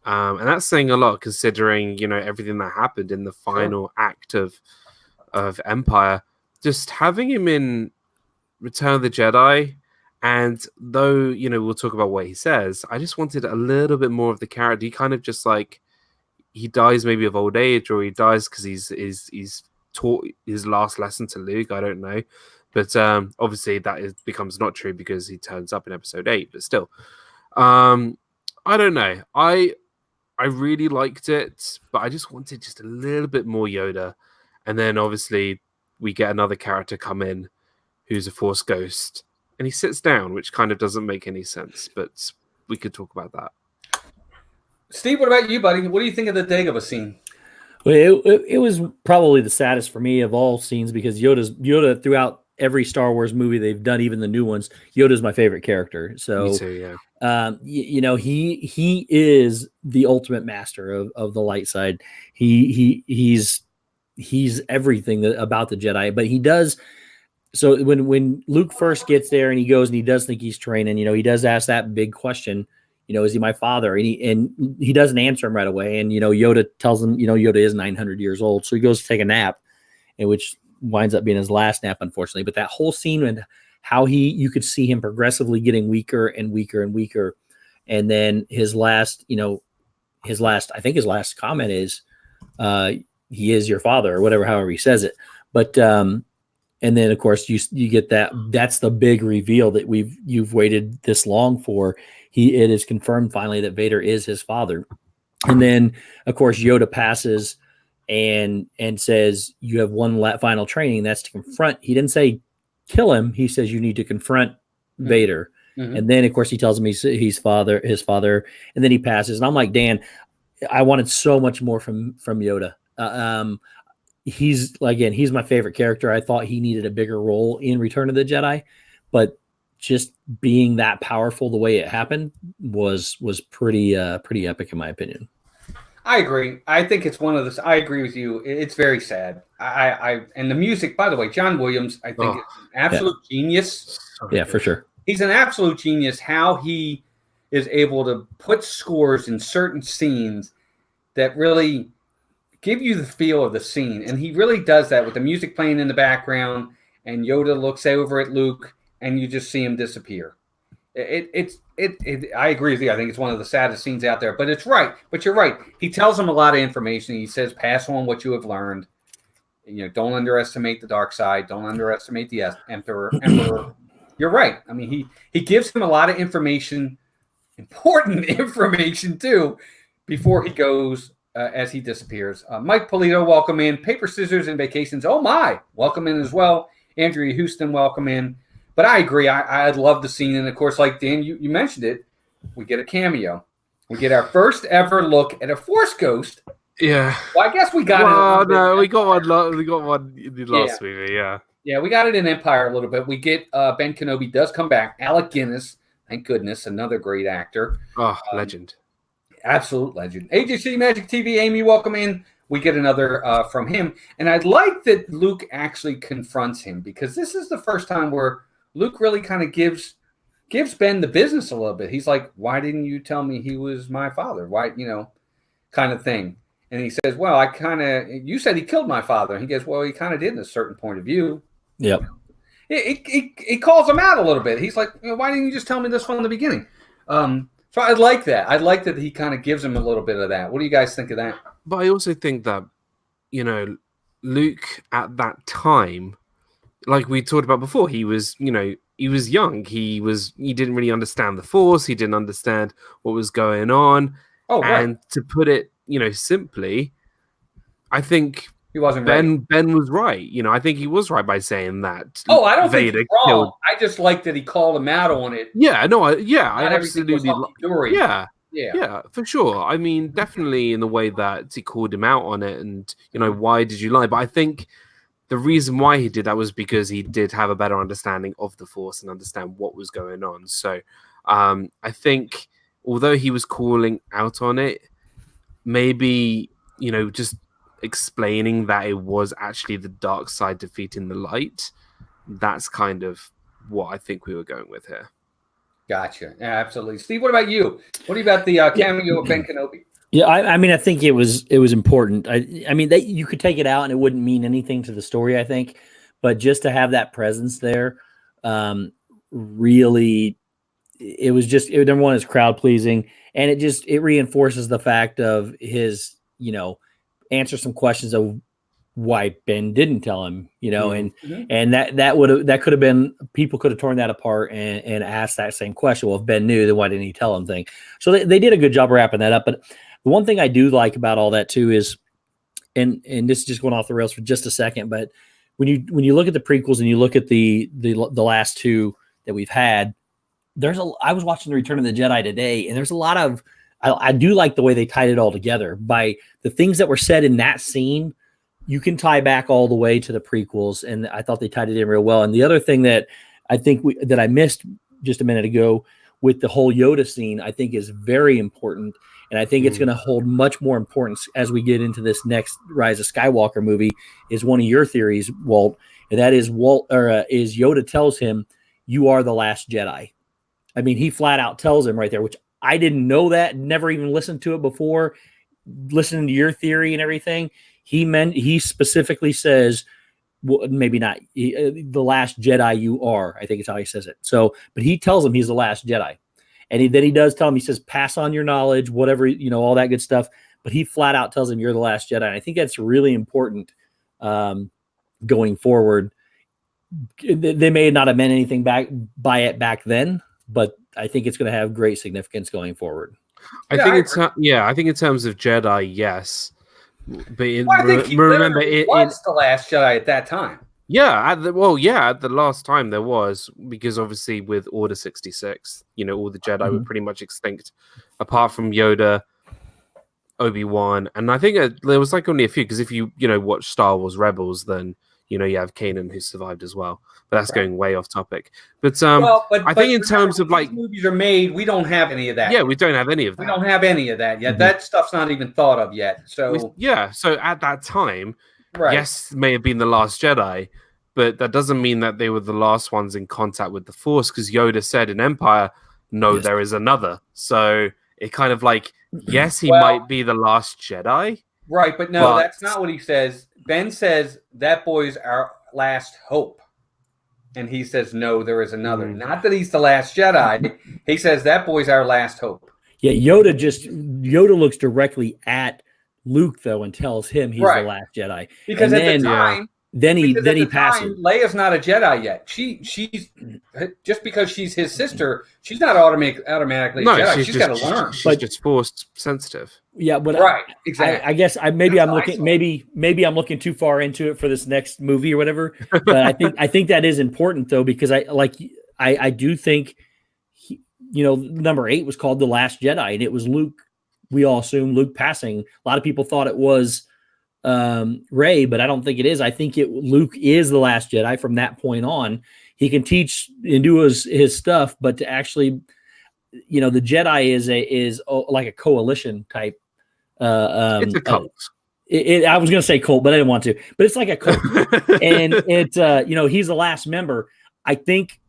And that's saying a lot considering, everything that happened in the final act of Empire. Just having him in Return of the Jedi, and though, we'll talk about what he says, I just wanted a little bit more of the character. He kind of just like, he dies maybe of old age, or he dies because he's taught his last lesson to Luke. I don't know, but obviously that becomes not true because he turns up in Episode 8. But still, I don't know. I really liked it, but I just wanted just a little bit more Yoda. And then obviously we get another character come in who's a Force ghost, and he sits down, which kind of doesn't make any sense. But we could talk about that. Steve, what about you, buddy? What do you think of the Dagobah scene? Well, it was probably the saddest for me of all scenes because Yoda throughout every Star Wars movie they've done, even the new ones, Yoda's my favorite character. So, me too, yeah. He is the ultimate master of the light side. He's everything about the Jedi, but he does. So when Luke first gets there and he goes and he does think he's training, he does ask that big question. Is he my father? And he doesn't answer him right away. And, Yoda tells him, Yoda is 900 years old. So he goes to take a nap, and which winds up being his last nap, unfortunately. But that whole scene and how you could see him progressively getting weaker and weaker and weaker And then his last comment is, he is your father, or whatever, however he says it. But and then of course you get that's the big reveal that you've waited this long for. It is confirmed finally that Vader is his father. And then of course Yoda passes and says, you have one final training, that's to confront. He didn't say kill him, he says you need to confront Vader. And then of course he tells him his father, and then he passes. And I'm like, Dan, I wanted so much more from Yoda. He's my favorite character. I thought he needed a bigger role in Return of the Jedi, but just being that powerful the way it happened was pretty epic in my opinion. I agree. I think it's one of those. I agree with you. It's very sad. And the music, by the way, John Williams, I think is an absolute genius. Yeah, for sure. He's an absolute genius. How he is able to put scores in certain scenes that really give you the feel of the scene. And he really does that with the music playing in the background, and Yoda looks over at Luke and you just see him disappear. I agree with you. I think it's one of the saddest scenes out there, but it's right. But you're right. He tells him a lot of information. He says, pass on what you have learned. Don't underestimate the dark side. Don't underestimate the Emperor. You're right. I mean, he gives him a lot of information, important information too, before he goes, as he disappears. Mike Polito, welcome in. Paper, Scissors, and Vacations. Oh my, welcome in as well. Andrea Houston, welcome in. But I agree. I love the scene. And of course, like Dan, you mentioned it, we get a cameo. We get our first ever look at a Force ghost. Yeah. Well, I guess we got it. No, we got one in the last movie, yeah. Yeah, we got it in Empire a little bit. We get Ben Kenobi does come back. Alec Guinness, thank goodness, another great actor. Oh, legend. Absolute legend. AJC Magic TV, Amy, welcome in. We get another from him. And I'd like that Luke actually confronts him, because this is the first time where Luke really kind of gives Ben the business a little bit. He's like, why didn't you tell me he was my father? Why, kind of thing. And he says, well, you said he killed my father. And he goes, well, he kind of did in a certain point of view. Yep. It calls him out a little bit. He's like, why didn't you just tell me this from the beginning? So I like that. I like that he kind of gives him a little bit of that. What do you guys think of that? But I also think that, Luke at that time, like we talked about before, he was young. He didn't really understand the Force. He didn't understand what was going on. Oh, right. And to put it, simply, I think he wasn't ready. Ben was right. I think he was right by saying that. Oh, I don't Vader think he's wrong. killed. I just like that he called him out on it. Yeah, no, I Not absolutely. Yeah, for sure. I mean, definitely in the way that he called him out on it, and why did you lie? But I think the reason why he did that was because he did have a better understanding of the Force and understand what was going on. So, I think although he was calling out on it, maybe just explaining that it was actually the dark side defeating the light. That's kind of what I think we were going with here. Gotcha. Yeah, absolutely. Steve, what about you? What do you about the cameo of Ben Kenobi? Yeah, I mean, I think it was important. I mean, you could take it out and it wouldn't mean anything to the story, I think, but just to have that presence there, really, it was just number one is crowd pleasing, and it reinforces the fact of his, answer some questions of why Ben didn't tell him, and that could have been, people could have torn that apart and asked that same question. Well, if Ben knew, then why didn't he tell him thing? So they did a good job wrapping that up. But the one thing I do like about all that too is, and this is just going off the rails for just a second, but when you look at the prequels and you look at the last two that we've had, I was watching the Return of the Jedi today, and there's a lot of, I do like the way they tied it all together by the things that were said in that scene. You can tie back all the way to the prequels, and I thought they tied it in real well. And the other thing that I think that I missed just a minute ago with the whole Yoda scene, I think is very important, and I think it's going to hold much more importance as we get into this next Rise of Skywalker movie. Is one of your theories, Walt, and that is is Yoda tells him, "You are the last Jedi." I mean, he flat out tells him right there, which I didn't know never even listened to it before. Listening to your theory and everything. He specifically says, well, maybe not the last Jedi you are, I think is how he says it. So, but he tells him he's the last Jedi. And then he does tell him, he says, pass on your knowledge, whatever, all that good stuff. But he flat out tells him, you're the last Jedi. And I think that's really important going forward. They may not have meant anything by it back then, but I think it's going to have great significance going forward. I think in terms of Jedi, yes. But I think he remember, was the last Jedi at that time. Yeah, at the last time there was, because obviously with Order 66, all the Jedi were pretty much extinct, apart from Yoda, Obi-Wan, and I think there was like only a few, because if you watch Star Wars Rebels, then you have Kanan who survived as well. But that's going way off topic. But I think in terms of like movies are made, we don't have any of that. Yeah, yet. we don't have any of that. We don't have any of that yet. That stuff's not even thought of yet. So so at that time, yes, may have been the last Jedi, but that doesn't mean that they were the last ones in contact with the Force, because Yoda said in Empire, no, there is another. So it kind of like, yes, he might be the last Jedi. Right, but no, that's not what he says. Ben says that boy's our last hope. And he says, no, there is another. Not that he's the last Jedi. He says that boy's our last hope. Yeah, Yoda looks directly at Luke, though, and tells him he's the last Jedi. Because at the time... Then he passes. Leia's not a Jedi yet. She's just because she's his sister, she's not automatically a Jedi. She's got to learn. She's just Force sensitive. Yeah, but exactly. I guess I'm looking maybe I'm looking too far into it for this next movie or whatever. But I think that is important though, because I do think number 8 was called The Last Jedi, and it was Luke. We all assume Luke passing. A lot of people thought it was Rey, but I don't think it is. I think Luke is the last Jedi from that point on. He can teach and do his stuff, but to actually, the Jedi is like a coalition type. It's a cult. I was going to say cult, but I didn't want to. But it's like a cult, and he's the last member. I think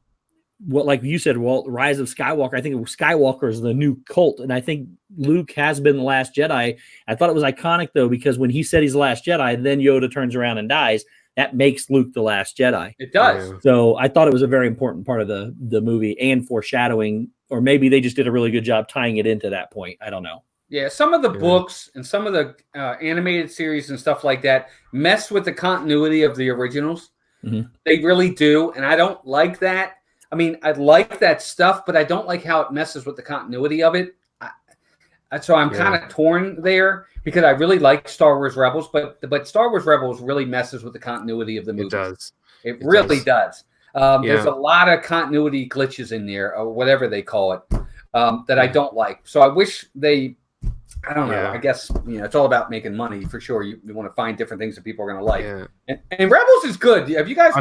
like you said, Rise of Skywalker. I think Skywalker is the new cult, and I think Luke has been the last Jedi. I thought it was iconic though, because when he said he's the last Jedi, then Yoda turns around and dies. That makes Luke the last Jedi. It does. So I thought it was a very important part of the movie and foreshadowing, or maybe they just did a really good job tying it into that point. I don't know. Yeah, some of the books and some of the animated series and stuff like that mess with the continuity of the originals. Mm-hmm. They really do, and I don't like that. I mean, I like that stuff, but I don't like how it messes with the continuity of it. So I'm kind of torn there, because I really like Star Wars Rebels, but Star Wars Rebels really messes with the continuity of the movie. It really does. There's a lot of continuity glitches in there, or whatever they call it, that I don't like. So I wish they... I don't know. I guess it's all about making money for sure. You want to find different things that people are going to like. Yeah. And Rebels is good. Have you guys? I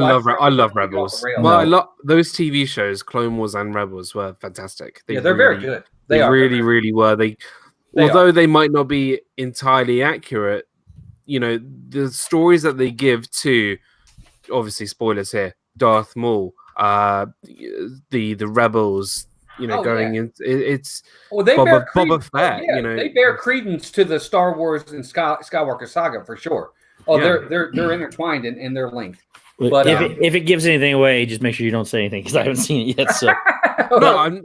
love Rebels. Well, those TV shows, Clone Wars and Rebels, were fantastic. They're very good. They really were. Although they might not be entirely accurate, the stories that they give to, obviously spoilers here, Darth Maul, the rebels. Going in, it's Boba Fett. They bear credence to the Star Wars and Skywalker saga for sure. They're intertwined and they're linked. But if it gives anything away, just make sure you don't say anything, because I haven't seen it yet. So no, I'm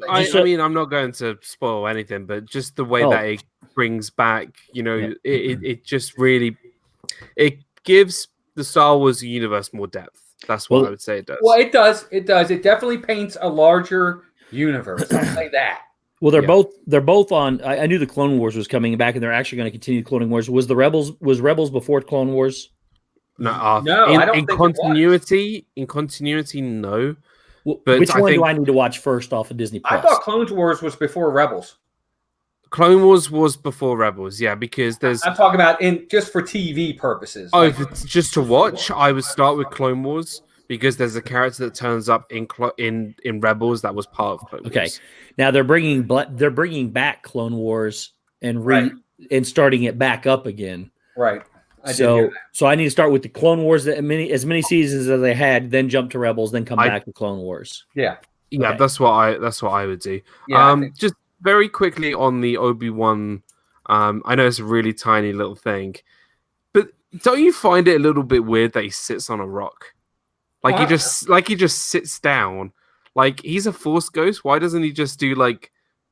not going to spoil anything, but just the way that it brings back, it just really it gives the Star Wars universe more depth. That's what I would say it does. Well, it does. It definitely paints a larger universe. I'll say that. Well, they're both on. I knew the Clone Wars was coming back, and they're actually going to continue Clone Wars. Was Rebels before Clone Wars? No, I don't in think continuity. It was. In continuity, no. Well, but which one do I need to watch first off of Disney Plus? I thought Clone Wars was before Rebels. Clone Wars was before Rebels, because there's. I'm talking about just for TV purposes. Oh, if it's just to watch, I would start with Clone Wars. Because there's a character that turns up in Rebels that was part of Clone Wars. Okay, now they're bringing back Clone Wars and starting it back up again. Right. So I need to start with the Clone Wars as many seasons as they had, then jump to Rebels, then come back to Clone Wars. Yeah. Yeah, okay. That's what I would do. Yeah, just very quickly on the Obi-Wan. I know it's a really tiny little thing, but don't you find it a little bit weird that he sits on a rock? He just sits down. Like, he's a Force ghost. Why doesn't he just do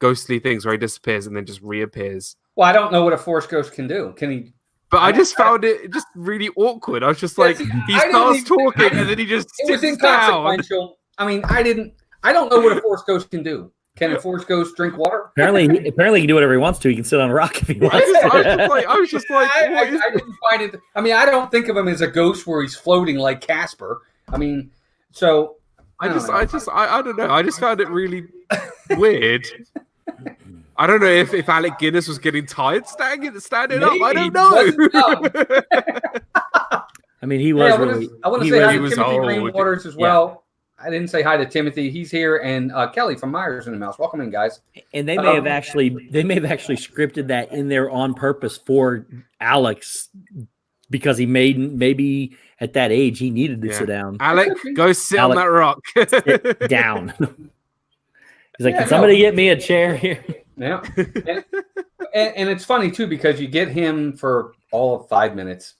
ghostly things where he disappears and then just reappears. Well, I don't know what a Force Ghost can do. Can he? But I just found it just really awkward. I was just like, he starts talking and then he just It was sits down. inconsequential. I mean, I don't know what a Force Ghost can do. Can a Force Ghost drink water? Apparently he can do whatever he wants to. He can sit on a rock if he wants. I was just like, I didn't find it. I mean, I don't think of him as a ghost where he's floating like Casper. I mean, so I don't know. I just found it really weird. I don't know if Alec Guinness was getting tired standing up. I don't know. I mean, he was. I want to say hi to Timothy Greenwaters as well. I didn't say hi to Timothy. He's here, and Kelly from Myers and the Mouse. Welcome in, guys. And they may have actually scripted that in there on purpose for Alex because he maybe at that age he needed to sit down. Alec, go sit on that rock. Sit down. He's like, can somebody get me a chair here? Yeah, and it's funny too because you get him for all of 5 minutes,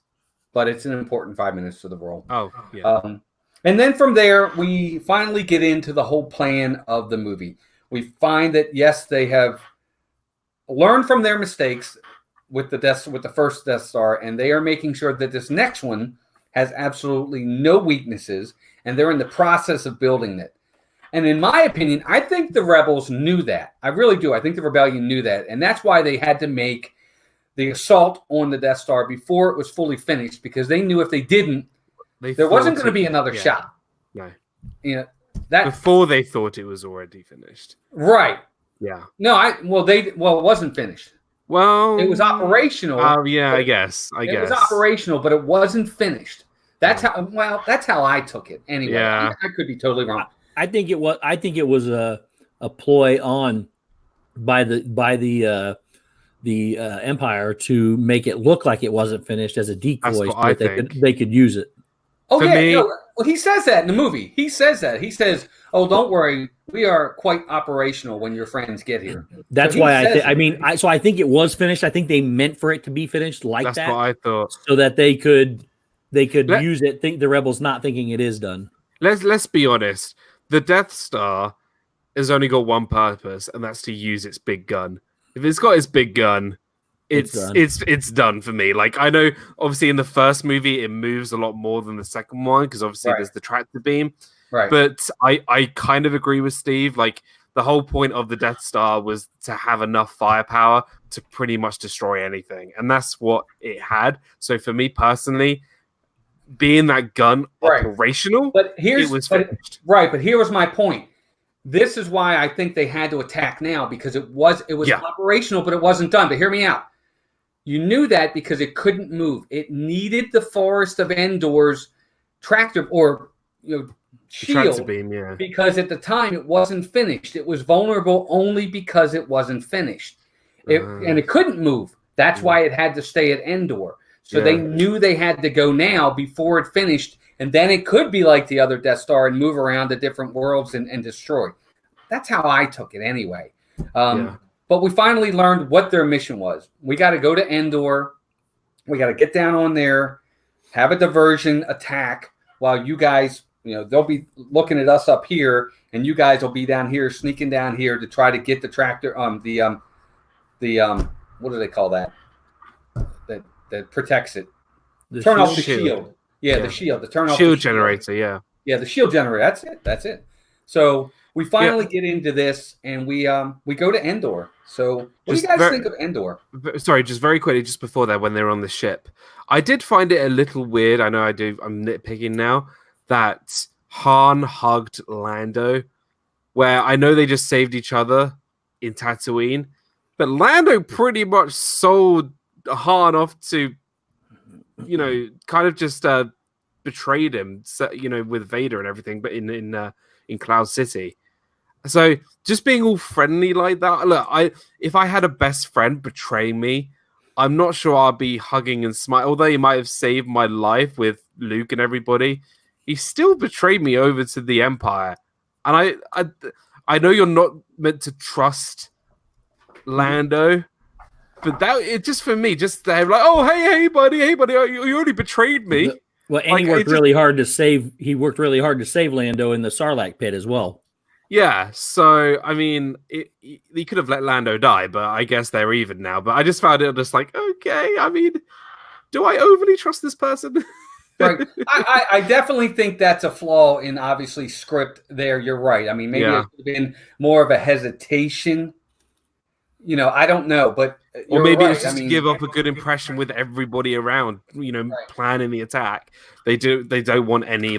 but it's an important 5 minutes to the world. Oh, yeah. And then from there, we finally get into the whole plan of the movie. We find that, yes, they have learned from their mistakes with the first Death Star, and they are making sure that this next one has absolutely no weaknesses, and they're in the process of building it. And in my opinion, I think the rebels knew that. I really do. I think the rebellion knew that, and that's why they had to make the assault on the Death Star before it was fully finished, because they knew if they didn't, there wasn't going to be another shot. No. You know, that before they thought it was already finished. Right. Yeah. No, it wasn't finished. Well, it was operational. Oh, yeah, I guess. It was operational, but it wasn't finished. That's how I took it. Anyway, yeah. I could be totally wrong. I think it was a ploy on by the Empire to make it look like it wasn't finished as a decoy so that they could use it. Oh, well, he says that in the movie. He says that. He says, "Oh, don't worry, we are quite operational when your friends get here." That's why I think it was finished. I think they meant for it to be finished like that. That's what I thought, so that they could use it. Think the rebels not thinking it is done. Let's be honest. The Death Star has only got one purpose, and that's to use its big gun. If it's got its big gun, it's done for me. Like, I know, obviously, in the first movie, it moves a lot more than the second one because obviously there's the tractor beam. Right. But I kind of agree with Steve. Like, the whole point of the Death Star was to have enough firepower to pretty much destroy anything, and that's what it had. So for me personally, being that gun operational, but here was my point. This is why I think they had to attack now, because it was operational, but it wasn't done. But hear me out. You knew that because it couldn't move. It needed the Forest of Endor's tractor or shield beam, because at the time it wasn't finished. It was vulnerable only because it wasn't finished. And it couldn't move. That's why it had to stay at Endor. So they knew they had to go now before it finished, and then it could be like the other Death Star and move around to different worlds and destroy. That's how I took it anyway. But we finally learned what their mission was. We got to go to Endor. We got to get down on there, have a diversion attack while you guys, they'll be looking at us up here, and you guys will be down here, sneaking down here to try to get the tractor, what do they call that? That protects it. Turn off the shield. Yeah, the shield. The turn off shield generator. Yeah. Yeah, the shield generator. That's it. So we finally get into this, and we go to Endor. So what do you guys think of Endor? Sorry, just very quickly, just before that, when they're on the ship, I did find it a little weird. I know I do. I'm nitpicking now that Han hugged Lando, where I know they just saved each other in Tatooine, but Lando pretty much sold Han off to, kind of just betrayed him, with Vader and everything, but in Cloud City. So just being all friendly like that. Look, if I had a best friend betray me, I'm not sure I'd be hugging and smiling. Although he might have saved my life with Luke and everybody, he still betrayed me over to the Empire. And I know you're not meant to trust Lando. But it just for me, just to have like, oh hey buddy, you already betrayed me. Well, and he worked really hard to save. He worked really hard to save Lando in the Sarlacc pit as well. Yeah, so I mean, he could have let Lando die, but I guess they're even now. But I just found it just like, okay, I mean, do I overly trust this person? Right. I definitely think that's a flaw in obviously script there. You're right. I mean, maybe it could have been more of a hesitation. I don't know, but or you're maybe right. it's just to give up a good impression with everybody around, planning the attack. They don't want any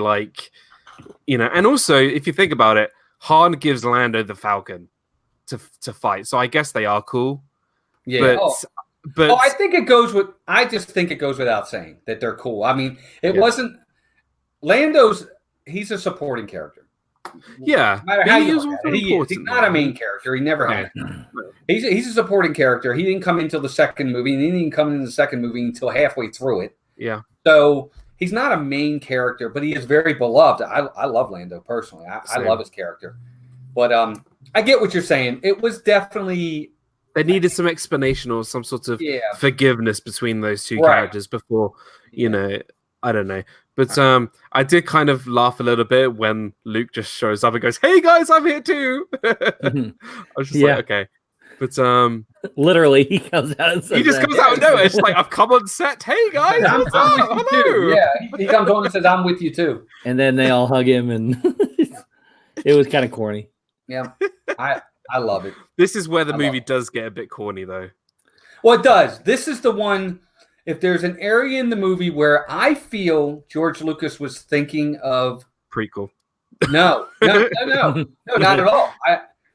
and also if you think about it, Han gives Lando the Falcon to fight. So I guess they are cool. Yeah. But I just think it goes without saying that they're cool. I mean, it wasn't he's a supporting character. Yeah. No matter how you look at it. He's not a main character. He never has. He's a supporting character. He didn't come into the second movie, and he didn't come into the second movie until halfway through it. Yeah. So he's not a main character, but he is very beloved. I love Lando personally. I love his character. But I get what you're saying. It was definitely... They needed some explanation or some sort of forgiveness between those two characters before, I don't know. But I did kind of laugh a little bit when Luke just shows up and goes, "Hey guys, I'm here too." I was just like, okay. But literally he comes out and says he just comes out of nowhere. It's like, I've come on set. Hey guys, I'm with you too. Yeah, he comes on and says, "I'm with you too." And then they all hug him, and it was kind of corny. Yeah, I love it. This is where the movie does get a bit corny, though. Well, it does. This is the one. If there's an area in the movie where I feel George Lucas was thinking of prequel, no, not at all.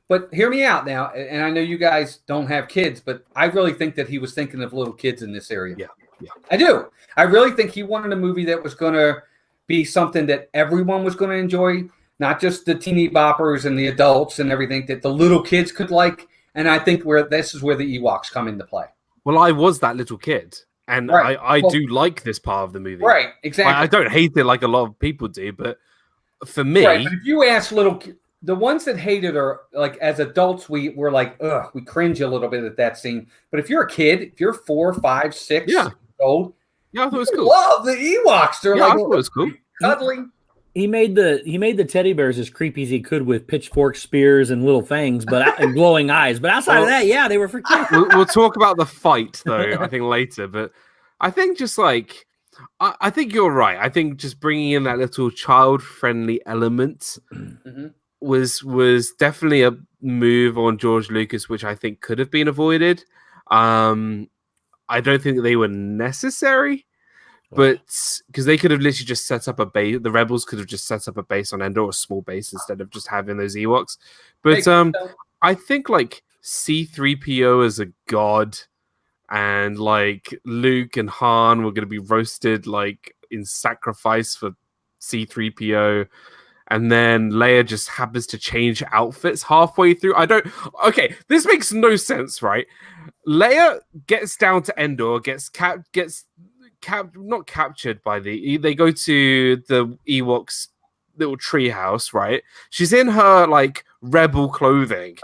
But hear me out now, and I know you guys don't have kids, but I really think that he was thinking of little kids in this area. Yeah, I do. I really think he wanted a movie that was going to be something that everyone was going to enjoy. Not just the teeny boppers and the adults and everything, that the little kids could like. And I think this is where the Ewoks come into play. Well, I was that little kid. And I do like this part of the movie. Right, exactly. I don't hate it like a lot of people do, but for me... Right, but if you ask the ones that hated are, like, as adults, we're like, ugh, we cringe a little bit at that scene. But if you're a kid, if you're 4, 5, 6 years old... Yeah, I thought it was cool. Love the Ewoks. They're I thought it was cool. Cuddly. He made the teddy bears as creepy as he could with pitchforks, spears, and little fangs, and glowing eyes. But outside of that, they were for kids. We'll talk about the fight though, I think later. But I think just like I think you're right. I think just bringing in that little child-friendly element was definitely a move on George Lucas, which I think could have been avoided. I don't think they were necessary. But because they could have literally just set up a base, the rebels could have just set up a base on Endor, a small base, instead of just having those Ewoks. But I think like C-3PO as a god, and like Luke and Han were going to be roasted like in sacrifice for C-3PO, and then Leia just happens to change outfits halfway through. Okay, this makes no sense, right? Leia gets down to Endor, not captured by they go to the Ewoks little treehouse, right? She's in her like rebel clothing.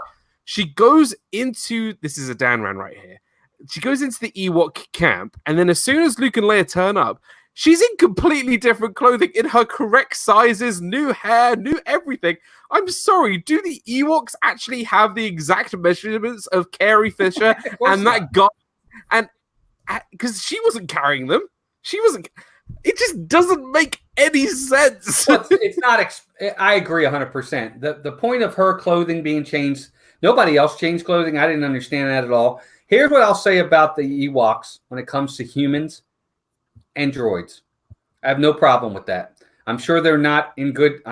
She goes into, this is a Dan Ran right here. She goes into the Ewok camp, and then as soon as Luke and Leia turn up, she's in completely different clothing, in her correct sizes, new hair, new everything. I'm sorry, do the Ewoks actually have the exact measurements of Carrie Fisher and that guy? And because she wasn't carrying them. It just doesn't make any sense. It's not. I agree 100%. The point of her clothing being changed, nobody else changed clothing. I didn't understand that at all. Here's what I'll say about the Ewoks when it comes to humans and droids. I have no problem with that. I'm sure they're not in good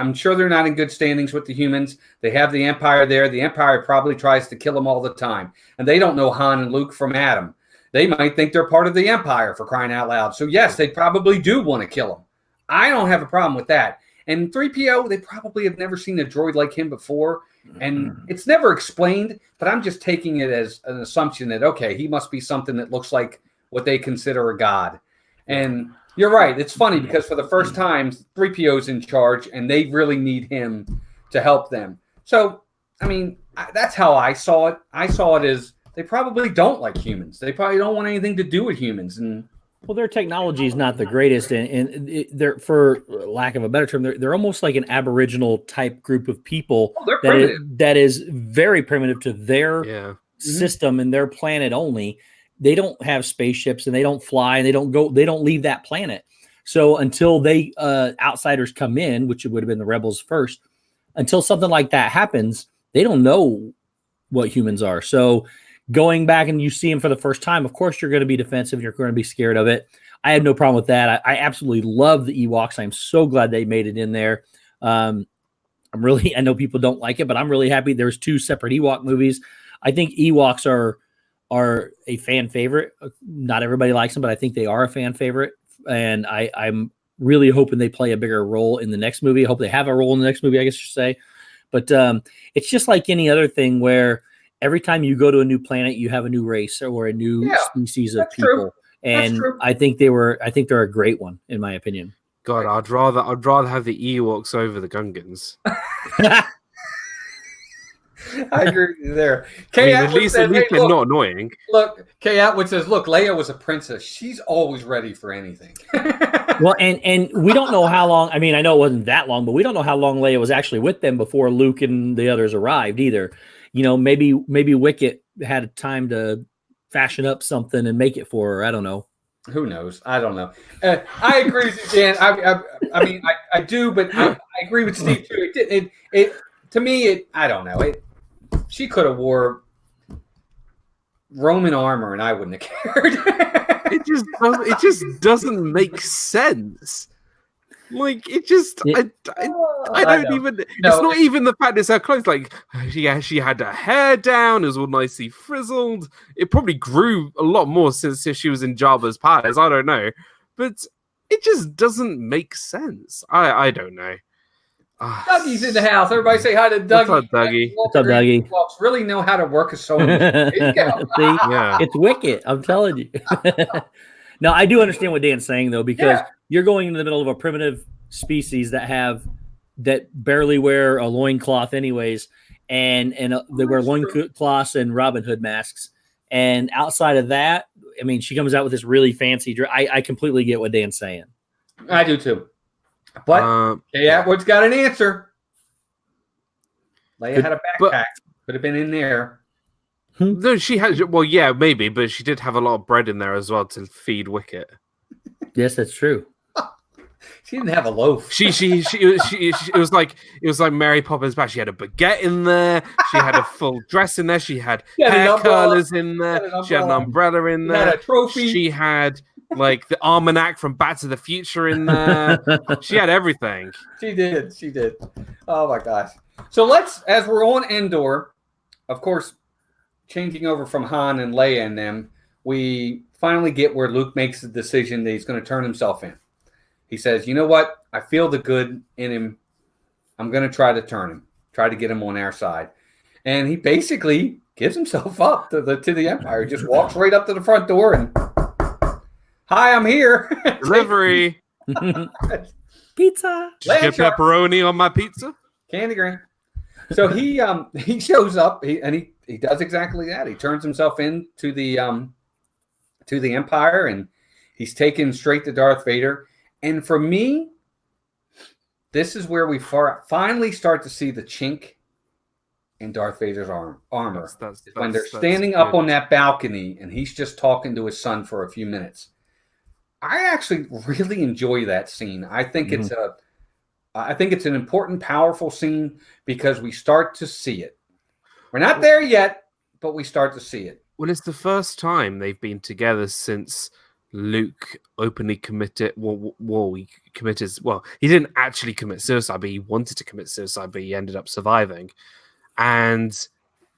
standings with the humans. They have the Empire there. The Empire probably tries to kill them all the time. And they don't know Han and Luke from Adam. They might think they're part of the Empire, for crying out loud. So, yes, they probably do want to kill him. I don't have a problem with that. And 3PO, they probably have never seen a droid like him before. And it's never explained, but I'm just taking it as an assumption that, okay, he must be something that looks like what they consider a god. And you're right. It's funny because for the first time, 3PO's in charge, and they really need him to help them. So, I mean, that's how I saw it. I saw it as... They probably don't like humans. They probably don't want anything to do with humans. And Well, their technology is not the greatest, and they're, for lack of a better term, they're almost like an Aboriginal type group of people they're primitive. that is very primitive to their system and their planet only. They don't have spaceships and they don't fly and they don't leave that planet. So until they outsiders come in, which would have been the rebels first, until something like that happens, they don't know what humans are. So going back and you see them for the first time, of course, you're going to be defensive. You're going to be scared of it. I had no problem with that. I absolutely love the Ewoks. I'm so glad they made it in there. I know people don't like it, but I'm really happy. There's 2 separate Ewok movies. I think Ewoks are a fan favorite. Not everybody likes them, but I think they are a fan favorite. And I'm really hoping they play a bigger role in the next movie. I hope they have a role in the next movie, I guess you should say. But it's just like any other thing where every time you go to a new planet, you have a new race or a new species of people. True. And I think they're a great one, in my opinion. God, I'd rather have the Ewoks over the Gungans. I agree with you there. At least they're not annoying. Look, Kay Atwood says, "Look, Leia was a princess. She's always ready for anything." Well, and we don't know how long. I mean, I know it wasn't that long, but we don't know how long Leia was actually with them before Luke and the others arrived either. You know, maybe Wicket had time to fashion up something and make it for her. I don't know. Who knows? I don't know. I agree with you, Dan. I mean, I do, but I agree with Steve too. It to me, I don't know. She could have wore Roman armor, and I wouldn't have cared. It just doesn't make sense. Like it just, I don't even. No, it's not even the fact it's her clothes. Like she had her hair down; it was all nicely frizzled. It probably grew a lot more since she was in Jabba's palace. I don't know, but it just doesn't make sense. I don't know. Dougie's in the house. Everybody say hi to Dougie. What's up, Dougie? What's up, Dougie? Really know how to work a sewing machine. See, it's Wicket. I'm telling you. Now, I do understand what Dan's saying, though, because you're going into the middle of a primitive species that barely wear a loincloth anyways, and they wear loincloths and Robin Hood masks. And outside of that, I mean, she comes out with this really fancy dress. I completely get what Dan's saying. I do, too. But Kay Atwood's got an answer. Leia had a backpack. Could have been in there. No, she had. Well, yeah, maybe, but she did have a lot of bread in there as well to feed Wicket. Yes, that's true. She didn't have a loaf. It was like Mary Poppins back. She had a baguette in there. She had a full dress in there. She had hair curlers in there. She had an umbrella in there. She had a trophy. She had like the almanac from Back to the Future in there. She had everything. She did. Oh my gosh. So as we're on Endor, of course, changing over from Han and Leia and them, we finally get where Luke makes the decision that he's going to turn himself in. He says, you know what? I feel the good in him. I'm going to try to turn him, try to get him on our side. And he basically gives himself up to the Empire. He just walks right up to the front door and, hi, I'm here. Delivery. Pizza. Get pepperoni on my pizza. Candy grain. So he shows up and he does exactly that. He turns himself in to the Empire, and he's taken straight to Darth Vader. And for me, this is where we finally start to see the chink in Darth Vader's armor. That's when they're standing up on that balcony, and he's just talking to his son for a few minutes. I actually really enjoy that scene. I think it's an important, powerful scene because we start to see it. We're not there yet, but we start to see it. Well, it's the first time they've been together since Luke openly committed. He didn't actually commit suicide, but he wanted to commit suicide, but he ended up surviving. And,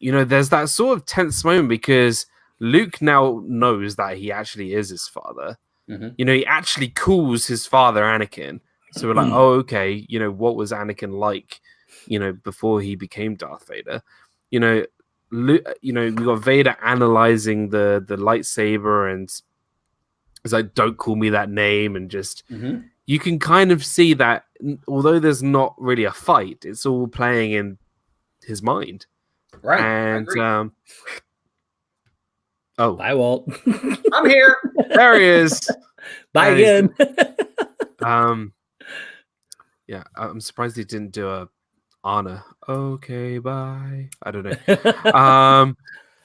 there's that sort of tense moment because Luke now knows that he actually is his father. Mm-hmm. He actually calls his father Anakin. So we're like, oh, okay, what was Anakin like, before he became Darth Vader? We got Vader analyzing the lightsaber, and it's like, don't call me that name, and just you can kind of see that although there's not really a fight, it's all playing in his mind. Right. And hi, Walt. I'm here. There he is. Bye And again. Yeah, I'm surprised he didn't do a Anna. Okay, bye. I don't know.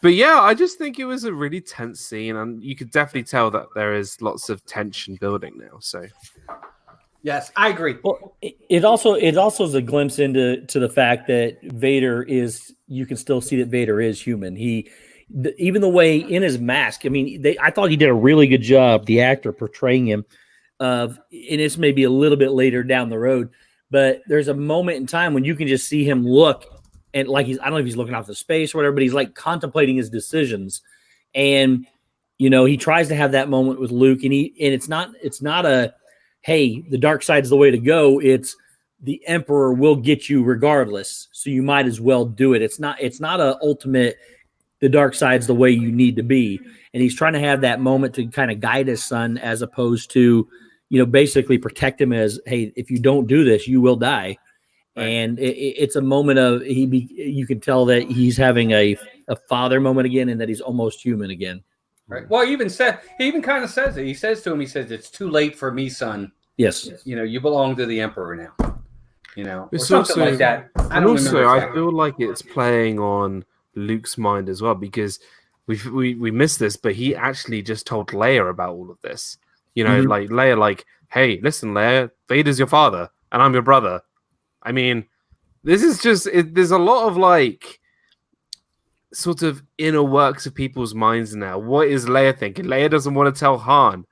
But yeah, I just think it was a really tense scene, and you could definitely tell that there is lots of tension building now. So Yes, I agree. Well, it also is a glimpse into the fact that Vader is. You can still see that Vader is human. Even the way in his mask. I mean, I thought he did a really good job. The actor portraying him. And it's maybe a little bit later down the road, but there's a moment in time when you can just see him look and like I don't know if he's looking off the space or whatever, but he's like contemplating his decisions. And he tries to have that moment with Luke, and it's not a hey, the dark side's the way to go. It's the Emperor will get you regardless, so you might as well do it. It's not a ultimate the dark side's the way you need to be. And he's trying to have that moment to kind of guide his son as opposed to, basically protect him as, hey, if you don't do this, you will die. Right. And it's a moment of you can tell that he's having a father moment again, and that he's almost human again. Right. Well, he even kind of says it. He says to him, it's too late for me, son. Yes. You belong to the Emperor now. It's or something like that. I feel like it's playing on Luke's mind as well, because we missed this, but he actually just told Leia about all of this. Like Leia, like, hey, listen, Leia, Vader's your father, and I'm your brother. I mean, this is just there's a lot of like sort of inner works of people's minds now. What is Leia thinking? Leia doesn't want to tell Han,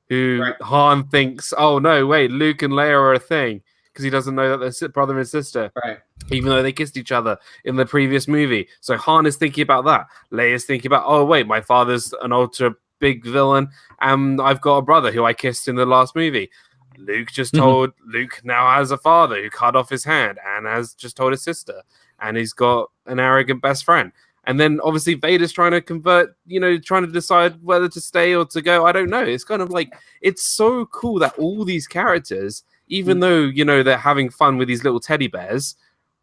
who Han thinks, oh no, wait, Luke and Leia are a thing, because he doesn't know that they're brother and sister. Right. Even though they kissed each other in the previous movie. So Han is thinking about that. Leia's thinking about, oh, wait, my father's an ultra big villain, and I've got a brother who I kissed in the last movie. Luke just told Luke now has a father who cut off his hand and has just told his sister. And he's got an arrogant best friend. And then obviously Vader's trying to convert, trying to decide whether to stay or to go. I don't know. It's kind of like, it's so cool that all these characters, even though, they're having fun with these little teddy bears,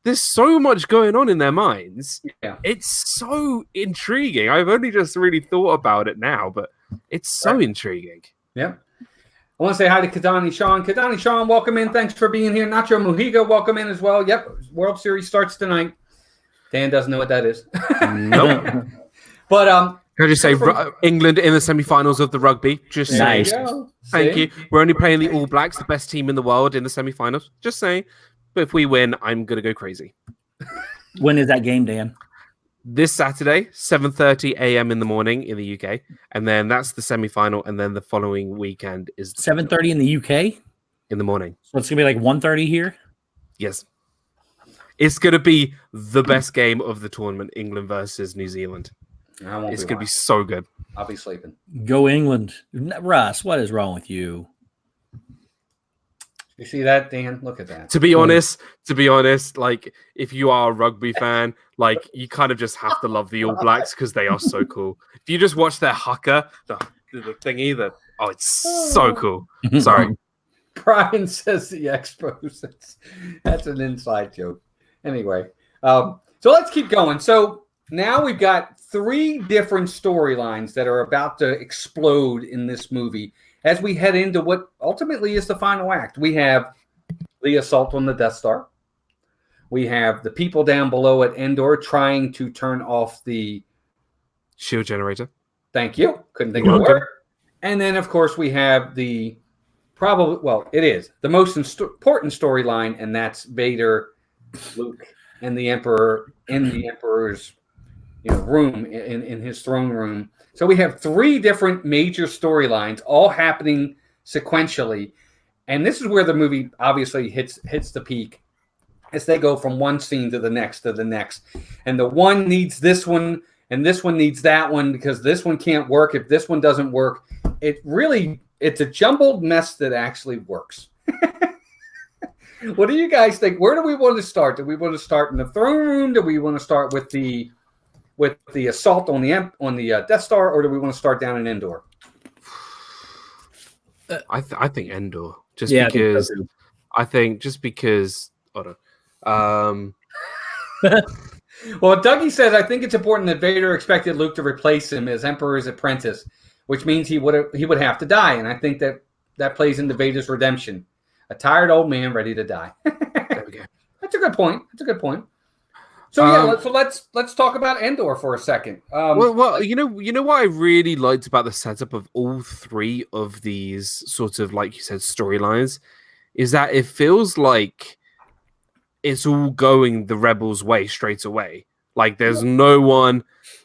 there's so much going on in their minds. Yeah. It's so intriguing. I've only just really thought about it now, but it's so intriguing. Yeah. I want to say hi to Kadani Sean. Kadani Sean, welcome in. Thanks for being here. Nacho Mujiga, welcome in as well. Yep. World Series starts tonight. Dan doesn't know what that is. Nope. But can I just say England in the semi-finals of the rugby? Just nice. Thank you. We're only playing the All Blacks, the best team in the world, in the semi-finals. Just saying. But if we win, I'm going to go crazy. When is that game, Dan? This Saturday, 7:30 a.m. in the morning in the UK. And then that's the semi-final. And then the following weekend is 7:30 in the UK? In the morning. So it's going to be like 1:30 here? Yes. It's going to be the best game of the tournament, England versus New Zealand. It's going to be so good. I'll be sleeping. Go England. Russ, what is wrong with you? You see that, Dan? Look at that. To be honest, like, if you are a rugby fan, like, you kind of just have to love the All Blacks because they are so cool. If you just watch their haka, the thingy, it's so cool. Sorry. Brian says the Expos. That's an inside joke. Anyway, so let's keep going. So now we've got 3 different storylines that are about to explode in this movie as we head into what ultimately is the final act. We have the assault on the Death Star. We have the people down below at Endor trying to turn off the shield generator. Thank you. Couldn't think of the word. And then, of course, we have it is the most important storyline, and that's Vader, Luke, and the Emperor in the Emperor's room, in his throne room. So we have 3 different major storylines all happening sequentially. And this is where the movie obviously hits the peak as they go from one scene to the next. And the one needs this one, and this one needs that one, because this one can't work if this one doesn't work. It's a jumbled mess that actually works. What do you guys think? Where do we want to start? Do we want to start in the throne room? Do we want to start with the assault on the Death Star, or do we want to start down in Endor? I think Endor, because hold on. Well, Dougie says, I think it's important that Vader expected Luke to replace him as Emperor's apprentice. which means he would have to die. And I think that plays into Vader's redemption. A tired old man ready to die. There we go. That's a good point. So let's talk about Endor for a second. Well, you know what I really liked about the setup of all three of these sort of, like you said, storylines, is that it feels like it's all going the Rebels' way straight away. Like there's no one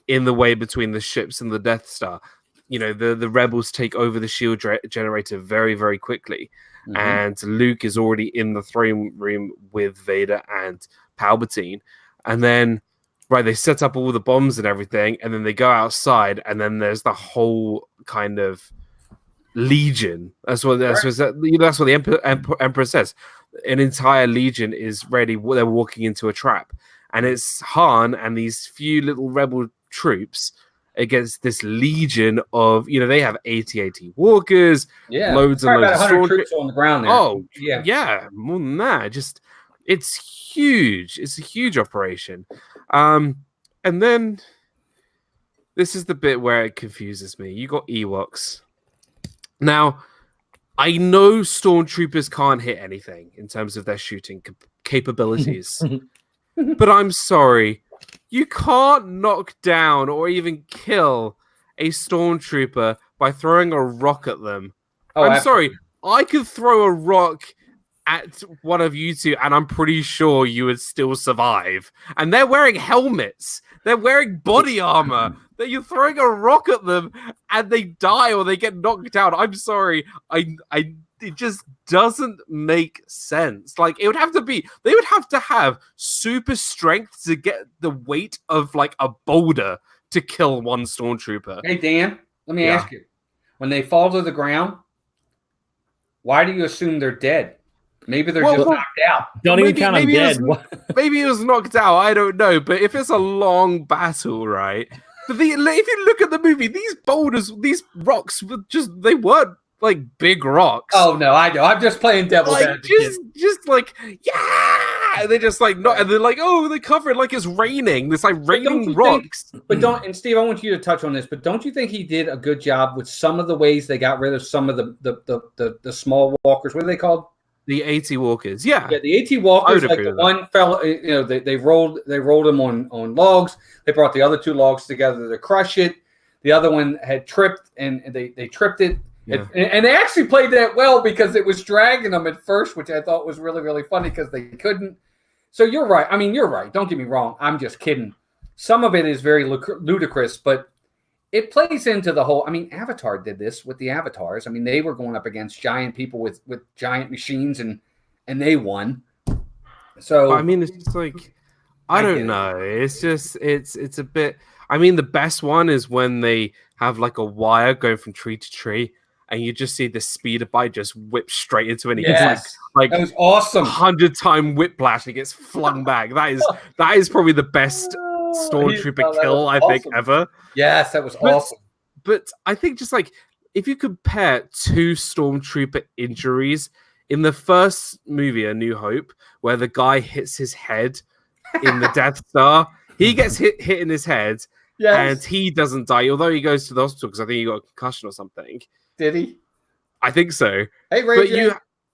in the way between the ships and the Death Star. You know, the Rebels take over the shield generator very, very quickly. Mm-hmm. And Luke is already in the throne room with Vader and Palpatine. And then, right, they set up all the bombs and everything, and then they go outside, and then there's the whole kind of legion. That's what the Emperor says. An entire legion is ready. They're walking into a trap. And it's Han and these few little rebel troops against this legion of, they have 80 walkers, loads and loads of 100 troops on the ground there. Oh, yeah, more than that. It's huge. It's a huge operation. And then this is the bit where it confuses me. You got Ewoks. Now, I know stormtroopers can't hit anything in terms of their shooting capabilities. But I'm sorry. You can't knock down or even kill a stormtrooper by throwing a rock at them. I'm sorry. I could throw a rock at one of you two, and I'm pretty sure you would still survive. And they're wearing helmets. They're wearing body armor. That you're throwing a rock at them, and they die or they get knocked down. I'm sorry. It just doesn't make sense. Like they would have to have super strength to get the weight of like a boulder to kill one stormtrooper. Hey Dan, let me ask you: when they fall to the ground, why do you assume they're dead? Maybe they're just knocked out. Don't even count them dead. Maybe it was knocked out. I don't know. But if it's a long battle, right? But if you look at the movie, these boulders, these rocks, they weren't like big rocks. Oh no, I know. I'm just playing devil's advocate. Just like and they just like not, and they're like, oh, they cover it like it's raining. It's like raining rocks. And Steve, I want you to touch on this. But don't you think he did a good job with some of the ways they got rid of some of the small walkers? What are they called? The 80 walkers, yeah, the 80 walkers. Like the one fellow, they rolled them on logs. They brought the other two logs together to crush it. The other one had tripped, and they tripped it. Yeah. And they actually played that well because it was dragging them at first, which I thought was really, really funny because they couldn't. So you're right. I mean, you're right. Don't get me wrong. I'm just kidding. Some of it is very ludicrous, but it plays into the whole. I mean, Avatar did this with the Avatars. I mean, they were going up against giant people with giant machines, and they won. So I mean, it's just like I don't know. It's just it's a bit. I mean, the best one is when they have like a wire going from tree to tree, and you just see the speeder bike just whip straight into it. Yes. Like that was awesome. 100-time whiplash. It gets flung back. That is probably the best stormtrooper kill I think ever. Yes, that was awesome. But I think just like if you compare two stormtrooper injuries in the first movie, A New Hope, where the guy hits his head in the Death Star, he gets hit in his head, and he doesn't die, although he goes to the hospital because I think he got a concussion or something. Did he? I think so. Hey, Ray,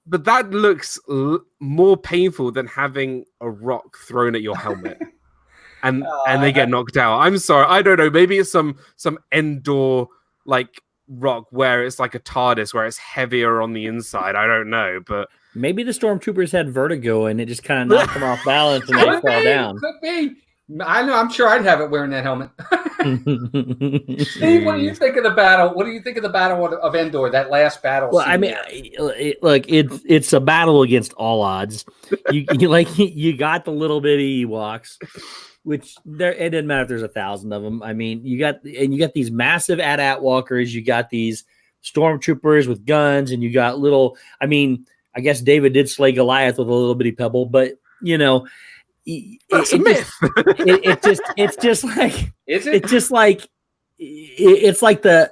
but that looks more painful than having a rock thrown at your helmet. And they get knocked out. I'm sorry, I don't know. Maybe it's some Endor like rock where it's like a TARDIS where it's heavier on the inside. I don't know, but maybe the stormtroopers had vertigo and it just kind of knocked them off balance and they fall down. Could be. I know. I'm sure I'd have it wearing that helmet. Steve, what do you think of the battle? What do you think of the battle of Endor? That last battle. Well, I mean, look, it's a battle against all odds. You got the little bitty Ewoks. Which it didn't matter if there's 1,000 of them. I mean, you got these massive AT-AT walkers. You got these stormtroopers with guns, and you got little. I mean, I guess David did slay Goliath with a little bitty pebble, but that's a myth. It's like the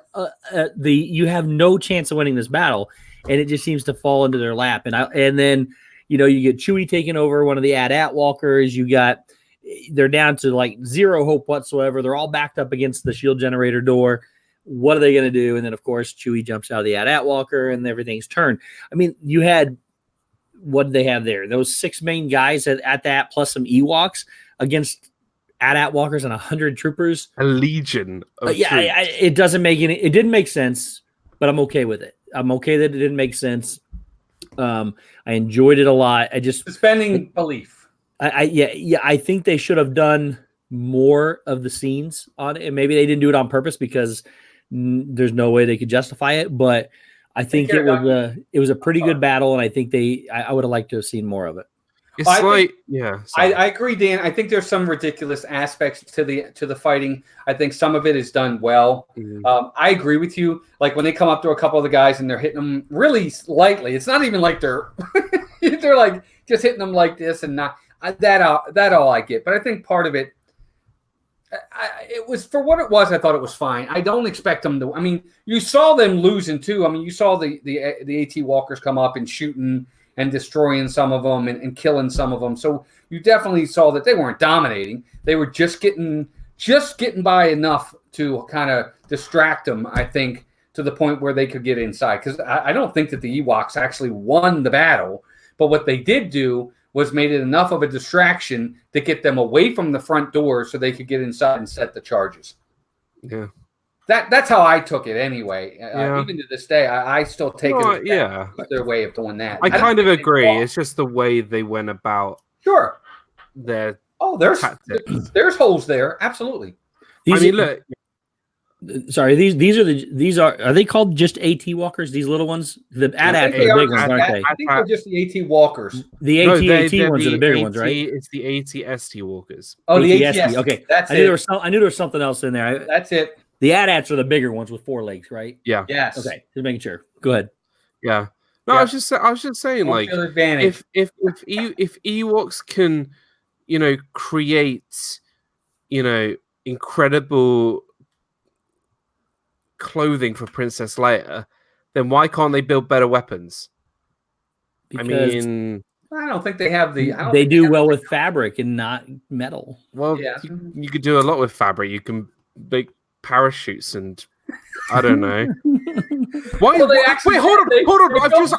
you have no chance of winning this battle, and it just seems to fall into their lap. And then you get Chewie taking over one of the AT-AT walkers. They're down to like zero hope whatsoever. They're all backed up against the shield generator door. what are they going to do? And then, of course, Chewie jumps out of the AT-AT walker and everything's turned. I mean, you had, what did they have there? Those 6 main guys at that, plus some Ewoks against AT-AT walkers and 100 troopers. A legion of troops. It doesn't make it didn't make sense, but I'm okay with it. I'm okay that it didn't make sense. I enjoyed it a lot. I just suspending belief. I think they should have done more of the scenes on it. And maybe they didn't do it on purpose because there's no way they could justify it. But I think it was a pretty good battle, and I think I would have liked to have seen more of it. It's I agree, Dan. I think there's some ridiculous aspects to the fighting. I think some of it is done well. I agree with you. Like when they come up to a couple of the guys and they're hitting them really lightly. It's not even like they're they're like just hitting them like this and not that all I get. But I think part of it, it was for what it was. I thought it was fine. I don't expect them to. I mean, you saw them losing too. I mean, you saw the AT walkers come up and shooting and destroying some of them and killing some of them. So you definitely saw that they weren't dominating. They were just getting by enough to kind of distract them, I think, to the point where they could get inside. Because I don't think that the Ewoks actually won the battle. But what they did do was made it enough of a distraction to get them away from the front door so they could get inside and set the charges. Yeah. That's how I took it anyway. Even to this day, I still take it. Their way of doing that. I kind of agree. It's just the way they went about. Sure. There's holes there. Absolutely. Look. Sorry, these are they called just AT walkers? These little ones, the AT-AT are the big ones, aren't they? I think they're just the AT walkers. The AT ones are the bigger ones, right? It's the AT-ST walkers. Oh, the AT-ST. Okay, that's I knew there was something else in there. That's it. The AT-ATs are the bigger ones with 4 legs, right? Yeah. Yes. Okay, just making sure. Go ahead. Yeah. No, I was just saying, like, if Ewoks can, create, incredible clothing for Princess Leia, then why can't they build better weapons? Because I don't think they have the. They do well with fabric and not metal. Well, you could do a lot with fabric. You can make parachutes and I don't know. Why? Well, wait, hold on.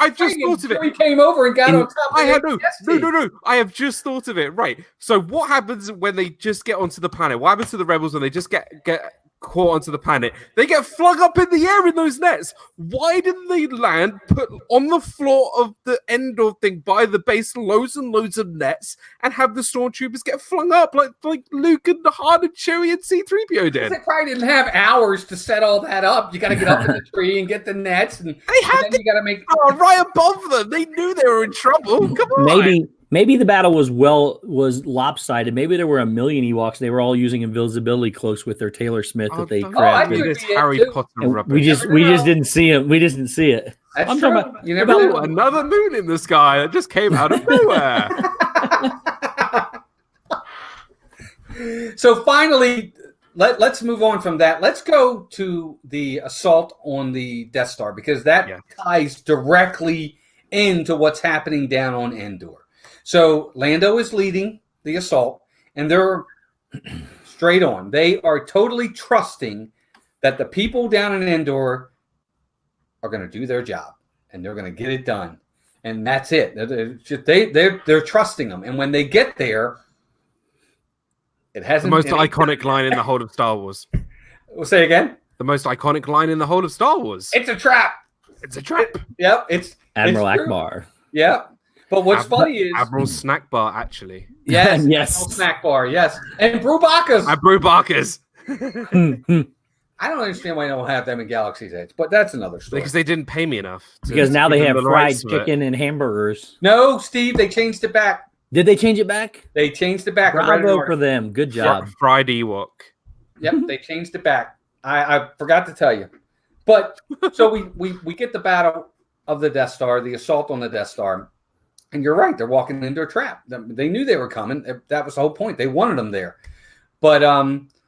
I've just thought of it. We came over and got on top. No. I have just thought of it. Right. So what happens when they just get onto the planet? What happens to the rebels when they just get caught onto the planet? They get flung up in the air in those nets. Why didn't they land, put on the floor of the Endor thing by the base loads and loads of nets, and have the stormtroopers get flung up like Luke and Han and Chewie and C-3PO did? They probably didn't have hours to set all that up. You got to get up in the tree and get the nets, and you got to make right above them. They knew they were in trouble. Come on. Maybe the battle was lopsided. Maybe there were a million Ewoks. They were all using invisibility cloaks with their Taylor Smith that they crafted. Harry Potter rubbish. We just didn't see him. We just didn't see it. That's I'm true. talking about, you never know. Another moon in the sky that just came out of nowhere. So finally, let's move on from that. Let's go to the assault on the Death Star, because that ties directly into what's happening down on Endor. So Lando is leading the assault, and they're straight on. They are totally trusting that the people down in Endor are going to do their job, and they're going to get it done. And that's it. They're trusting them. And when they get there, it hasn't the most iconic line in the whole of Star Wars. We'll say again. The most iconic line in the whole of Star Wars. It's a trap. It's a trap. Yep. It's Admiral Akbar. Yeah. But what's funny is Admiral Snack Bar, actually. Yes. Yes. Admiral Snack Bar. Yes. And Brewbacca's. I don't understand why I don't have them in Galaxy's Edge, but that's another story. Because they didn't pay me enough. Because now they have fried chicken and hamburgers. No, Steve, they changed it back. Did they change it back? They changed it back. Bravo for them. Good job. Fried Ewok. Yep, they changed it back. I forgot to tell you. But so we get the battle of the Death Star, the assault on the Death Star. And you're right, they're walking into a trap. They knew they were coming. That was the whole point. They wanted them there. But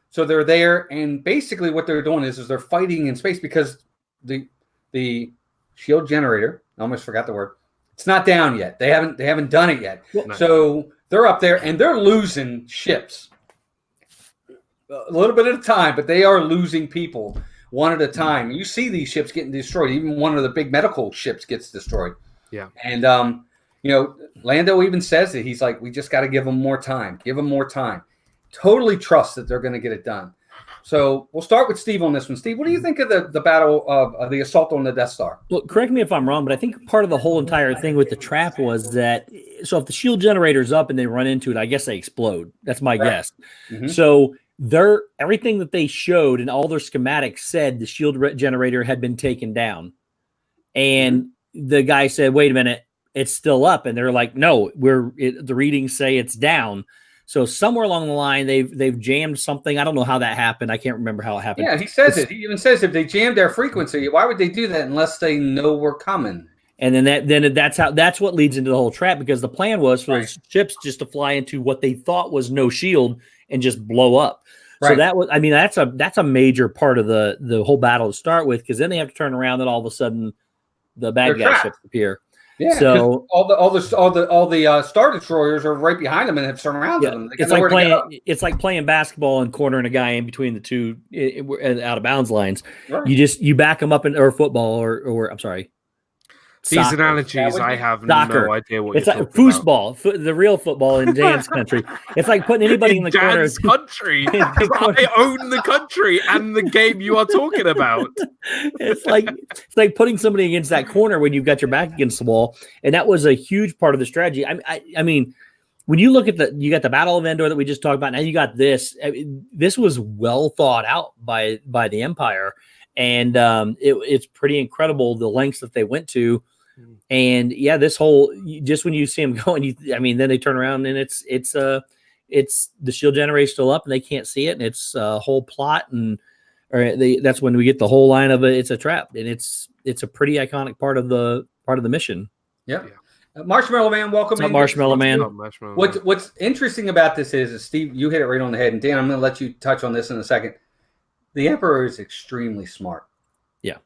so they're there, and basically what they're doing is they're fighting in space because the shield generator, I almost forgot the word. It's not down yet. They haven't done it yet. No. So they're up there and they're losing ships. A little bit at a time, but they are losing people one at a time. You see these ships getting destroyed. Even one of the big medical ships gets destroyed. Yeah. And, Lando even says that he's like, we just got to give them more time. Give them more time. Totally trust that they're going to get it done. So we'll start with Steve on this one. Steve, what do you think of the battle of the assault on the Death Star? Well, correct me if I'm wrong, but I think part of the whole entire thing with the trap was that, so if the shield generator's up and they run into it, I guess they explode. That's my guess. Mm-hmm. So everything that they showed and all their schematics said the shield generator had been taken down. And the guy said, wait a minute, it's still up. And they're like, no, the readings say it's down. So somewhere along the line, they've jammed something. I don't know how that happened. I can't remember how it happened. Yeah, he says it. He even says if they jammed their frequency, why would they do that unless they know we're coming? And then that's what leads into the whole trap, because the plan was for those ships just to fly into what they thought was no shield and just blow up. Right. So that was, I mean, that's a major part of the whole battle to start with, because then they have to turn around and all of a sudden the bad guy ships appear. Yeah, so all the Star Destroyers are right behind them and have surrounded them. It's like playing basketball and cornering a guy in between the two out of bounds lines. Right. You back them up or football or I'm sorry. These soccer. Analogies, I have soccer. No idea what it's you're like foosball, the real football in Dan's country. It's like putting anybody in the Dan's country. I own the country and the game you are talking about. It's like putting somebody against that corner when you've got your back against the wall, and that was a huge part of the strategy. I mean, when you look at you got the Battle of Endor that we just talked about. Now you got this. This was well thought out by the Empire, and it's pretty incredible the lengths that they went to. And yeah, this whole, just when you see them going, then they turn around and it's the shield generator still up and they can't see it, and it's a whole plot, that's when we get the whole line of it. It's a trap, and it's a pretty iconic part of the mission. Yep. Yeah. Marshmallow Man, welcome in. Marshmallow Man. What's interesting about this is Steve, you hit it right on the head, and Dan, I'm going to let you touch on this in a second. The Emperor is extremely smart. Yeah,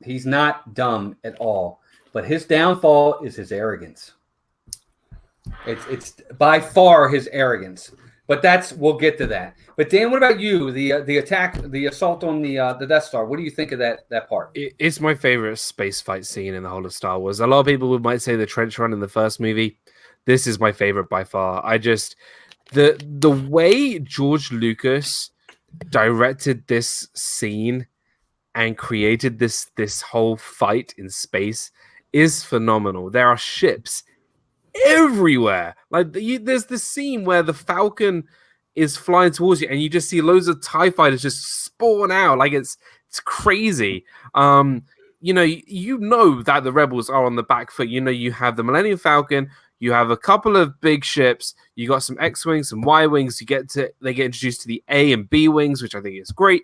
he's not dumb at all. But his downfall is his arrogance. It's by far his arrogance. But we'll get to that. But Dan, what about you? The attack, the assault on the Death Star. What do you think of that part? It's my favorite space fight scene in the whole of Star Wars. A lot of people might say the trench run in the first movie. This is my favorite by far. The way George Lucas directed this scene and created this whole fight in space is phenomenal. There are ships everywhere. Like there's this scene where the Falcon is flying towards you, and you just see loads of TIE fighters just spawn out. Like it's crazy. You know that the Rebels are on the back foot. You have the Millennium Falcon. You have a couple of big ships. You got some X-wings, some Y-wings. They get introduced to the A and B wings, which I think is great.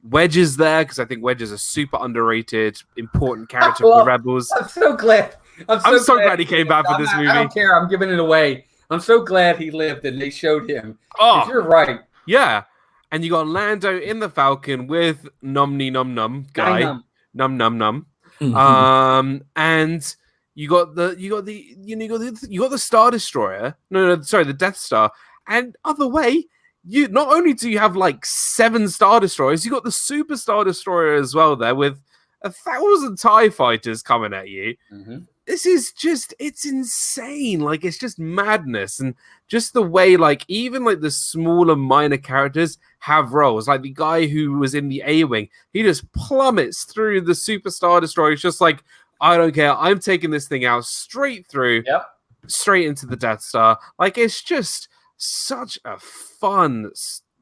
Wedge is there because I think Wedge is a super underrated, important character for the Rebels. I'm so glad. I'm so glad he came back for this movie. I don't care. I'm giving it away. I'm so glad he lived and they showed him. Oh, you're right. Yeah, and you got Lando in the Falcon with Num guy, Num. And you got the Star Destroyer. No, sorry, the Death Star. And other way. You not only do you have like 7 Star Destroyers, you got the Super Star Destroyer as well there with 1,000 TIE fighters coming at you. Mm-hmm. This is it's insane. Like it's just madness, and just the way even the smaller minor characters have roles. Like the guy who was in the A-wing, he just plummets through the Super Star Destroyer. It's just like, I don't care. I'm taking this thing out straight through, straight into the Death Star. Like it's just such a fun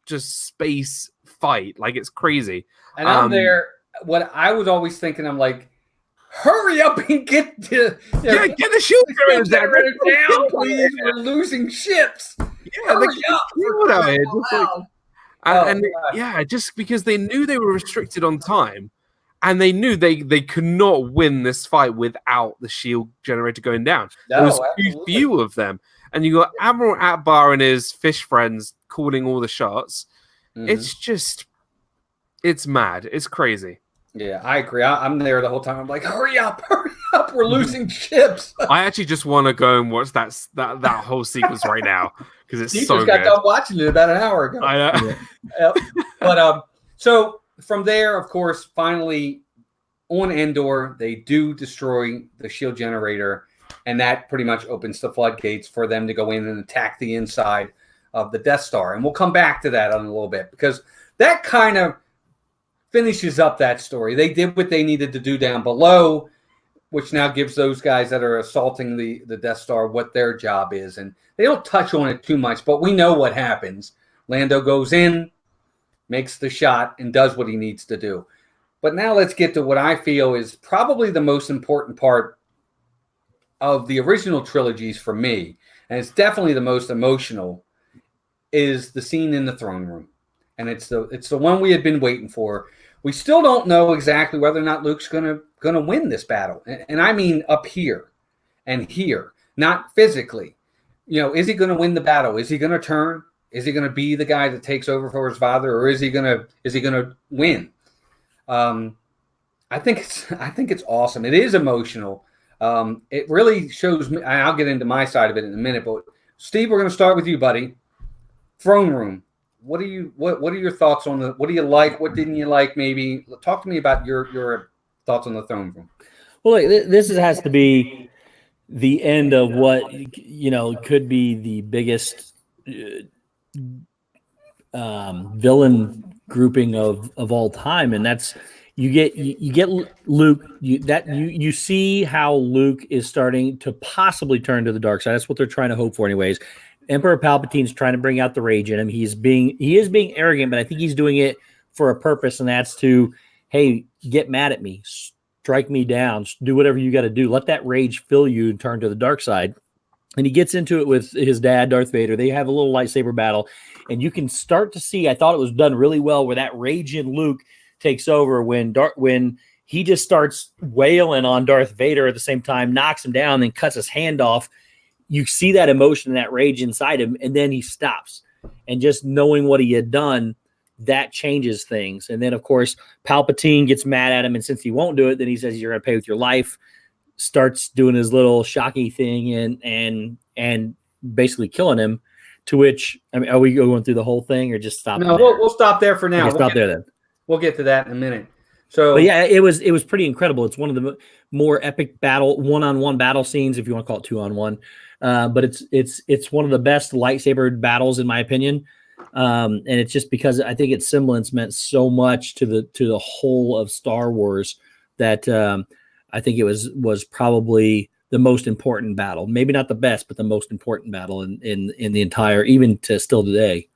just space fight. Like it's crazy. And I'm there. What I was always thinking, I'm like, hurry up and get the shield generator down, please. We're losing ships. Yeah, hurry up. Just because they knew they were restricted on time, and they knew they could not win this fight without the shield generator going down. There was too few of them. And you got Admiral Akbar and his fish friends calling all the shots. Mm-hmm. It's mad. It's crazy. Yeah, I agree. I'm there the whole time. I'm like, hurry up. We're losing ships. I actually just want to go and watch that whole sequence right now because it's so good. Got done watching it about an hour ago. I know. But so from there, of course, finally on Endor, they do destroy the shield generator, and that pretty much opens the floodgates for them to go in and attack the inside of the Death Star. And we'll come back to that in a little bit, because that kind of finishes up that story. They did what they needed to do down below, which now gives those guys that are assaulting the Death Star what their job is. And they don't touch on it too much, but we know what happens. Lando goes in, makes the shot, and does what he needs to do. But now let's get to what I feel is probably the most important part of the original trilogies for me, and it's definitely the most emotional, is the scene in the throne room. And it's the one we had been waiting for. We still don't know exactly whether or not Luke's gonna win this battle. And I mean up here and here, not physically. Is he gonna win the battle? Is he gonna turn? Is he gonna be the guy that takes over for his father, or is he gonna win? I think it's awesome. It is emotional. It really shows me. I'll get into my side of it in a minute, but Steve, we're going to start with you, buddy. Throne room. What are your thoughts on what do you like? What didn't you like? Maybe talk to me about your thoughts on the throne room. Well, this has to be the end of what could be the biggest villain grouping of all time, and that's you get Luke. You see how Luke is starting to possibly turn to the dark side. That's what they're trying to hope for, anyways. Emperor Palpatine's trying to bring out the rage in him. He is being arrogant, but I think he's doing it for a purpose, and that's to, hey, get mad at me, strike me down, do whatever you got to do. Let that rage fill you and turn to the dark side. And he gets into it with his dad, Darth Vader. They have a little lightsaber battle, and you can start to see, I thought it was done really well, where that rage in Luke takes over when he just starts wailing on Darth Vader at the same time, knocks him down, then cuts his hand off. You see that emotion and that rage inside him, and then he stops. And just knowing what he had done, that changes things. And then, of course, Palpatine gets mad at him, and since he won't do it, then he says, you're going to pay with your life, starts doing his little shocky thing and basically killing him, to which, I mean, are we going through the whole thing or just stop? No, we'll stop there for now. We'll stop there then. We'll get to that in a minute. So, but yeah, it was pretty incredible. It's one of the more epic one-on-one battle scenes, if you want to call it 2-on-1. But it's one of the best lightsaber battles in my opinion, and it's just because I think its semblance meant so much to the whole of Star Wars that I think it was probably the most important battle. Maybe not the best, but the most important battle in the entire, even to still today.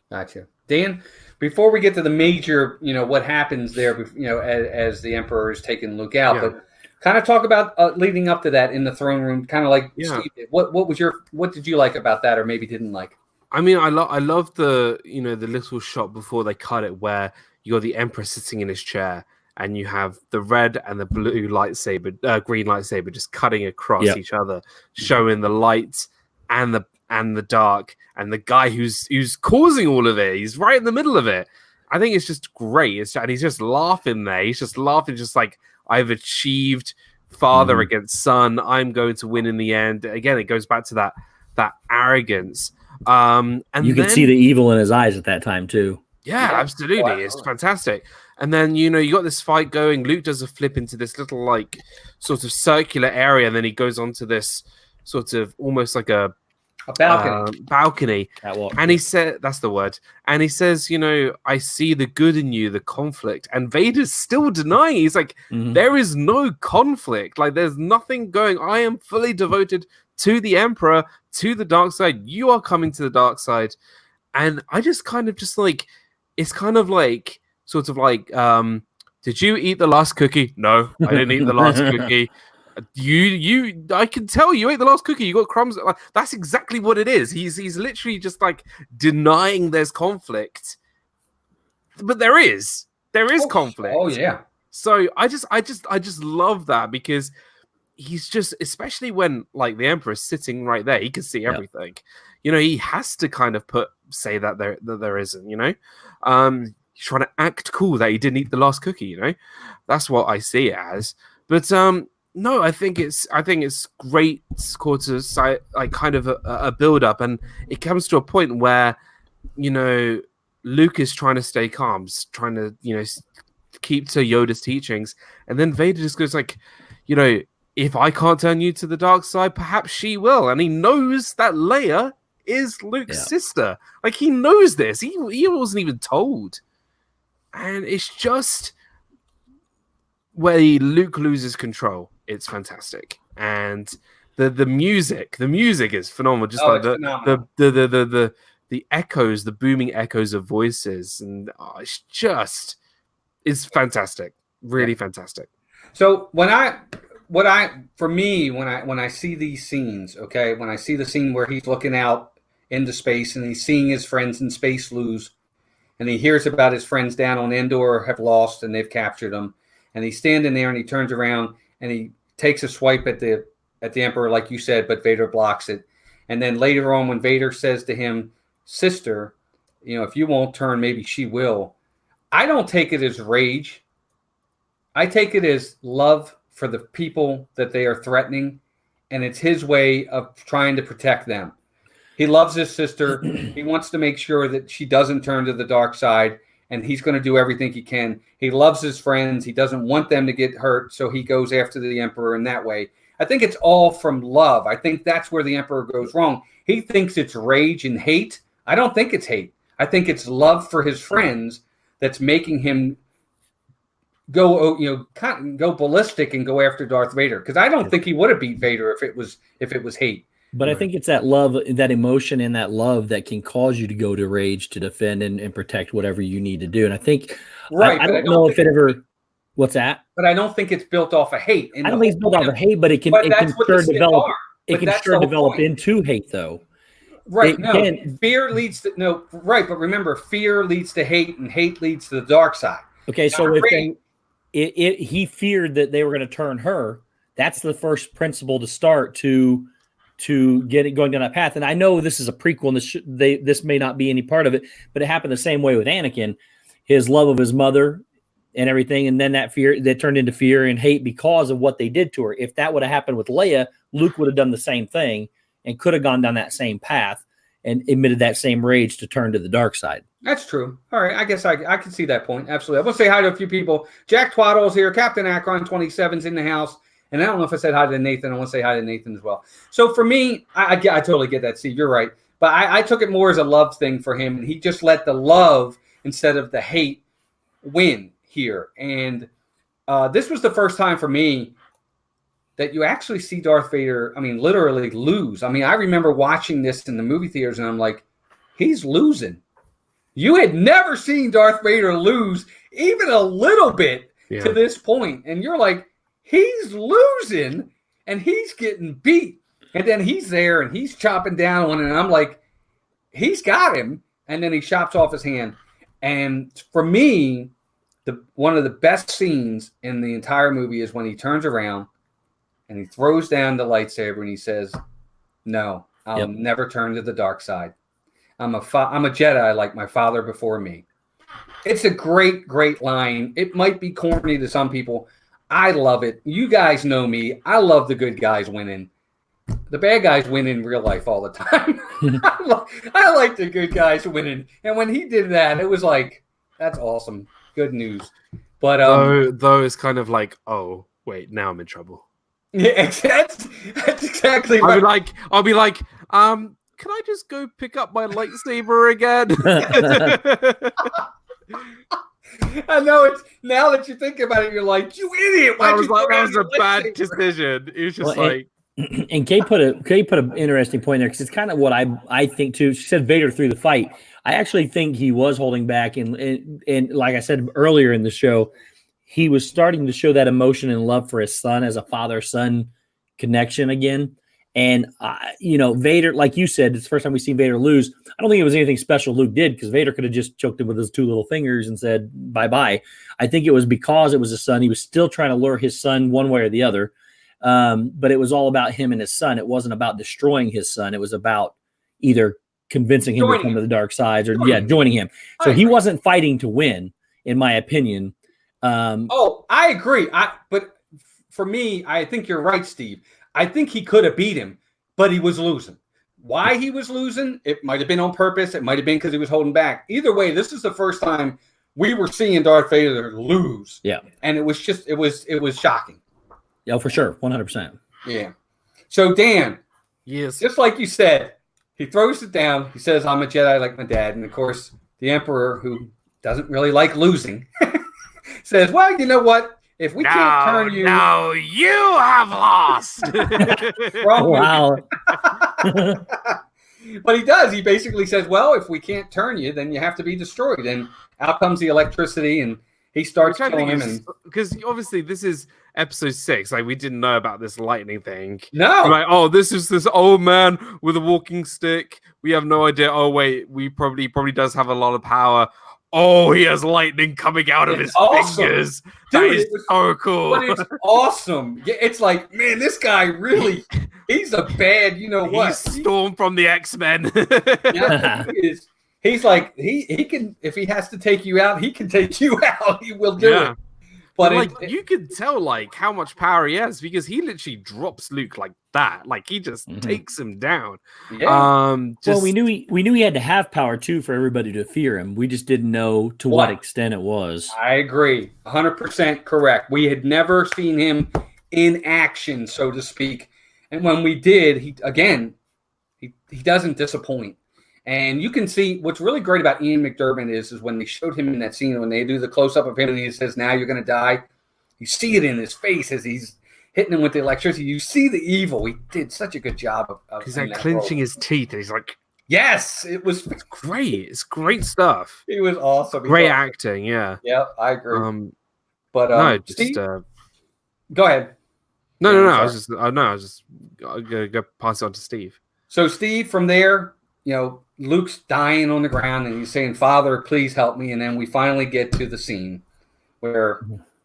Gotcha, Dan. Before we get to the major, what happens there, as the Emperor is taking Luke out, but kind of talk about leading up to that in the throne room, kind of like Steve did. What did you like about that, or maybe didn't like? I mean, I love the the little shot before they cut it where you got the Emperor sitting in his chair and you have the red and the blue lightsaber, green lightsaber, just cutting across each other, showing the light and the dark, and the guy who's causing all of it, he's right in the middle of it. I think it's just great. And he's just laughing there. He's just laughing, just like, I've achieved father against son. I'm going to win in the end. Again, it goes back to that arrogance. And you can see the evil in his eyes at that time too. Yeah, absolutely. Wow. It's fantastic. And then, you got this fight going. Luke does a flip into this little, like, sort of circular area, and then he goes onto this sort of almost like a balcony. And he said, that's the word. And he says, I see the good in you, the conflict. And Vader's still denying. He's like, there is no conflict. Like, there's nothing going. I am fully devoted to the Emperor, to the dark side. You are coming to the dark side. And I just kind of just like, it's kind of like, sort of like, did you eat the last cookie? No, I didn't eat the last cookie. I can tell you ate the last cookie. You got crumbs. Like, that's exactly what it is. He's literally just like denying there's conflict, but there is conflict. Oh yeah. So I just love that, because he's just, especially when like the Emperor's sitting right there, he can see everything. He has to kind of say that there isn't. He's trying to act cool that he didn't eat the last cookie. That's what I see it as. But no, I think it's great sort of like kind of a build up, and it comes to a point where Luke is trying to stay calm, trying to, keep to Yoda's teachings. And then Vader just goes like, if I can't turn you to the dark side, perhaps she will. And he knows that Leia is Luke's sister. Like, he knows this. He wasn't even told. And it's just where Luke loses control. It's fantastic. And the music is phenomenal. Just phenomenal. The echoes, the booming echoes of voices, and it's fantastic. Really fantastic. So when I see these scenes, okay, when I see the scene where he's looking out into space and he's seeing his friends in space lose, and he hears about his friends down on Endor have lost and they've captured him, and he's standing there and he turns around and he takes a swipe at the Emperor, like you said, but Vader blocks it. And then later on, when Vader says to him, "Sister, if you won't turn, maybe she will," I don't take it as rage. I take it as love for the people that they are threatening, and it's his way of trying to protect them. He loves his sister. He wants to make sure that she doesn't turn to the dark side, and he's going to do everything he can. He loves his friends. He doesn't want them to get hurt, so he goes after the Emperor in that way. I think it's all from love. I think that's where the Emperor goes wrong. He thinks it's rage and hate. I don't think it's hate. I think it's love for his friends that's making him go ballistic and go after Darth Vader. Because I don't think he would have beat Vader if it was hate. But I think it's that love, that emotion, and that love that can cause you to go to rage to defend and protect whatever you need to do. And I think, I don't know if it ever. What's that? But I don't think it's built off of hate. I don't think it's built off of hate, but it can sure develop. It can sure develop into hate, though. Right. Fear leads to Right, but remember, fear leads to hate, and hate leads to the dark side. Okay, so if he feared that they were going to turn her, that's the first principle to start to get it going down that path. And I know this is a prequel, and this may not be any part of it, but it happened the same way with Anakin. His love of his mother and everything, and then that fear that turned into fear and hate because of what they did to her. If that would have happened with Leia, Luke would have done the same thing and could have gone down that same path and emitted that same rage to turn to the dark side. That's true. All right, I guess I can see that point. Absolutely. I want to say hi to a few people. Jack Twaddle's here. Captain Akron 27's in the house. And I don't know if I said hi to Nathan. I want to say hi to Nathan as well. So for me, I totally get that, Steve. You're right. But I took it more as a love thing for him. And he just let the love instead of the hate win here. And this was the first time for me that you actually see Darth Vader, literally lose. I remember watching this in the movie theaters, and I'm like, he's losing. You had never seen Darth Vader lose even a little bit to this point. And you're like, he's losing, and he's getting beat. And then he's there, and he's chopping down one, and I'm like, he's got him. And then he chops off his hand. And for me, one of the best scenes in the entire movie is when he turns around and he throws down the lightsaber and he says, "No, I'll never turn to the dark side. I'm a Jedi like my father before me." It's a great, great line. It might be corny to some people. I love it. You guys know me. I love the good guys winning. The bad guys win in real life all the time. I like the good guys winning. And when he did that, it was like, that's awesome. Good news. But though it's kind of like, oh wait, now I'm in trouble. Yeah, that's exactly right. I'll be like, can I just go pick up my lightsaber again? I know it's now that you think about it, you're like, you idiot. That was a bad decision. It was just and Kay put an interesting point there, because it's kind of what I think too. She said Vader through the fight. I actually think he was holding back, and like I said earlier in the show, he was starting to show that emotion and love for his son as a father-son connection again. And Vader, like you said, it's the first time we see Vader lose. I don't think it was anything special Luke did, because Vader could have just choked him with his two little fingers and said bye-bye. I think it was because it was his son. He was still trying to lure his son one way or the other. But it was all about him and his son. It wasn't about destroying his son. It was about either convincing him to come to the dark sides or joining him. So he wasn't fighting to win, in my opinion. I agree. But for me, I think you're right, Steve. I think he could have beat him, but he was losing. why he was losing. It might have been on purpose. It might have been because he was holding back. Either way, this is the first time we were seeing Darth Vader lose. Yeah. And it was shocking. Yeah, for sure. 100%. Yeah. So, Dan, Yes. just like you said, he throws it down. He says, I'm a Jedi like my dad. And, of course, the Emperor, who doesn't really like losing, says, well, you know what? If we can't turn you... No, you have lost. Wow. But he does. He basically says, well, if we can't turn you, then you have to be destroyed. And out comes the electricity, and he starts killing him. Because obviously this is episode 6. Like, we didn't know about this lightning thing. No. We're like, oh, this is this old man with a walking stick. We have no idea. Oh, wait, we probably does have a lot of power. Oh, he has lightning coming out of his fingers. Dude, that is so cool. But it's awesome. It's like, man, this guy really, he's a bad, you know what? He's Storm from the X-Men. Yeah, he is. He's like, he can, if he has to take you out, he can take you out. He will do it. But like, you can tell like how much power he has because he literally drops Luke like that. Like, he just takes him down. Yeah. Well, we knew he had to have power too for everybody to fear him. We just didn't know to what extent it was. I agree. 100% correct. We had never seen him in action, so to speak. And when we did, he doesn't disappoint. And you can see what's really great about Ian McDermott is when they showed him in that scene, when they do the close-up of him and he says, now you're going to die. You see it in his face as he's hitting him with the electricity. You see the evil. He did such a good job of he's like clenching his teeth. And he's like, yes, it's great. It's great stuff. He was awesome. Great acting. Yeah. Yeah, I agree. But no, just Steve, go ahead. No. I was just gonna go pass it on to Steve. So Steve, from there, Luke's dying on the ground and he's saying, Father, please help me. And then we finally get to the scene where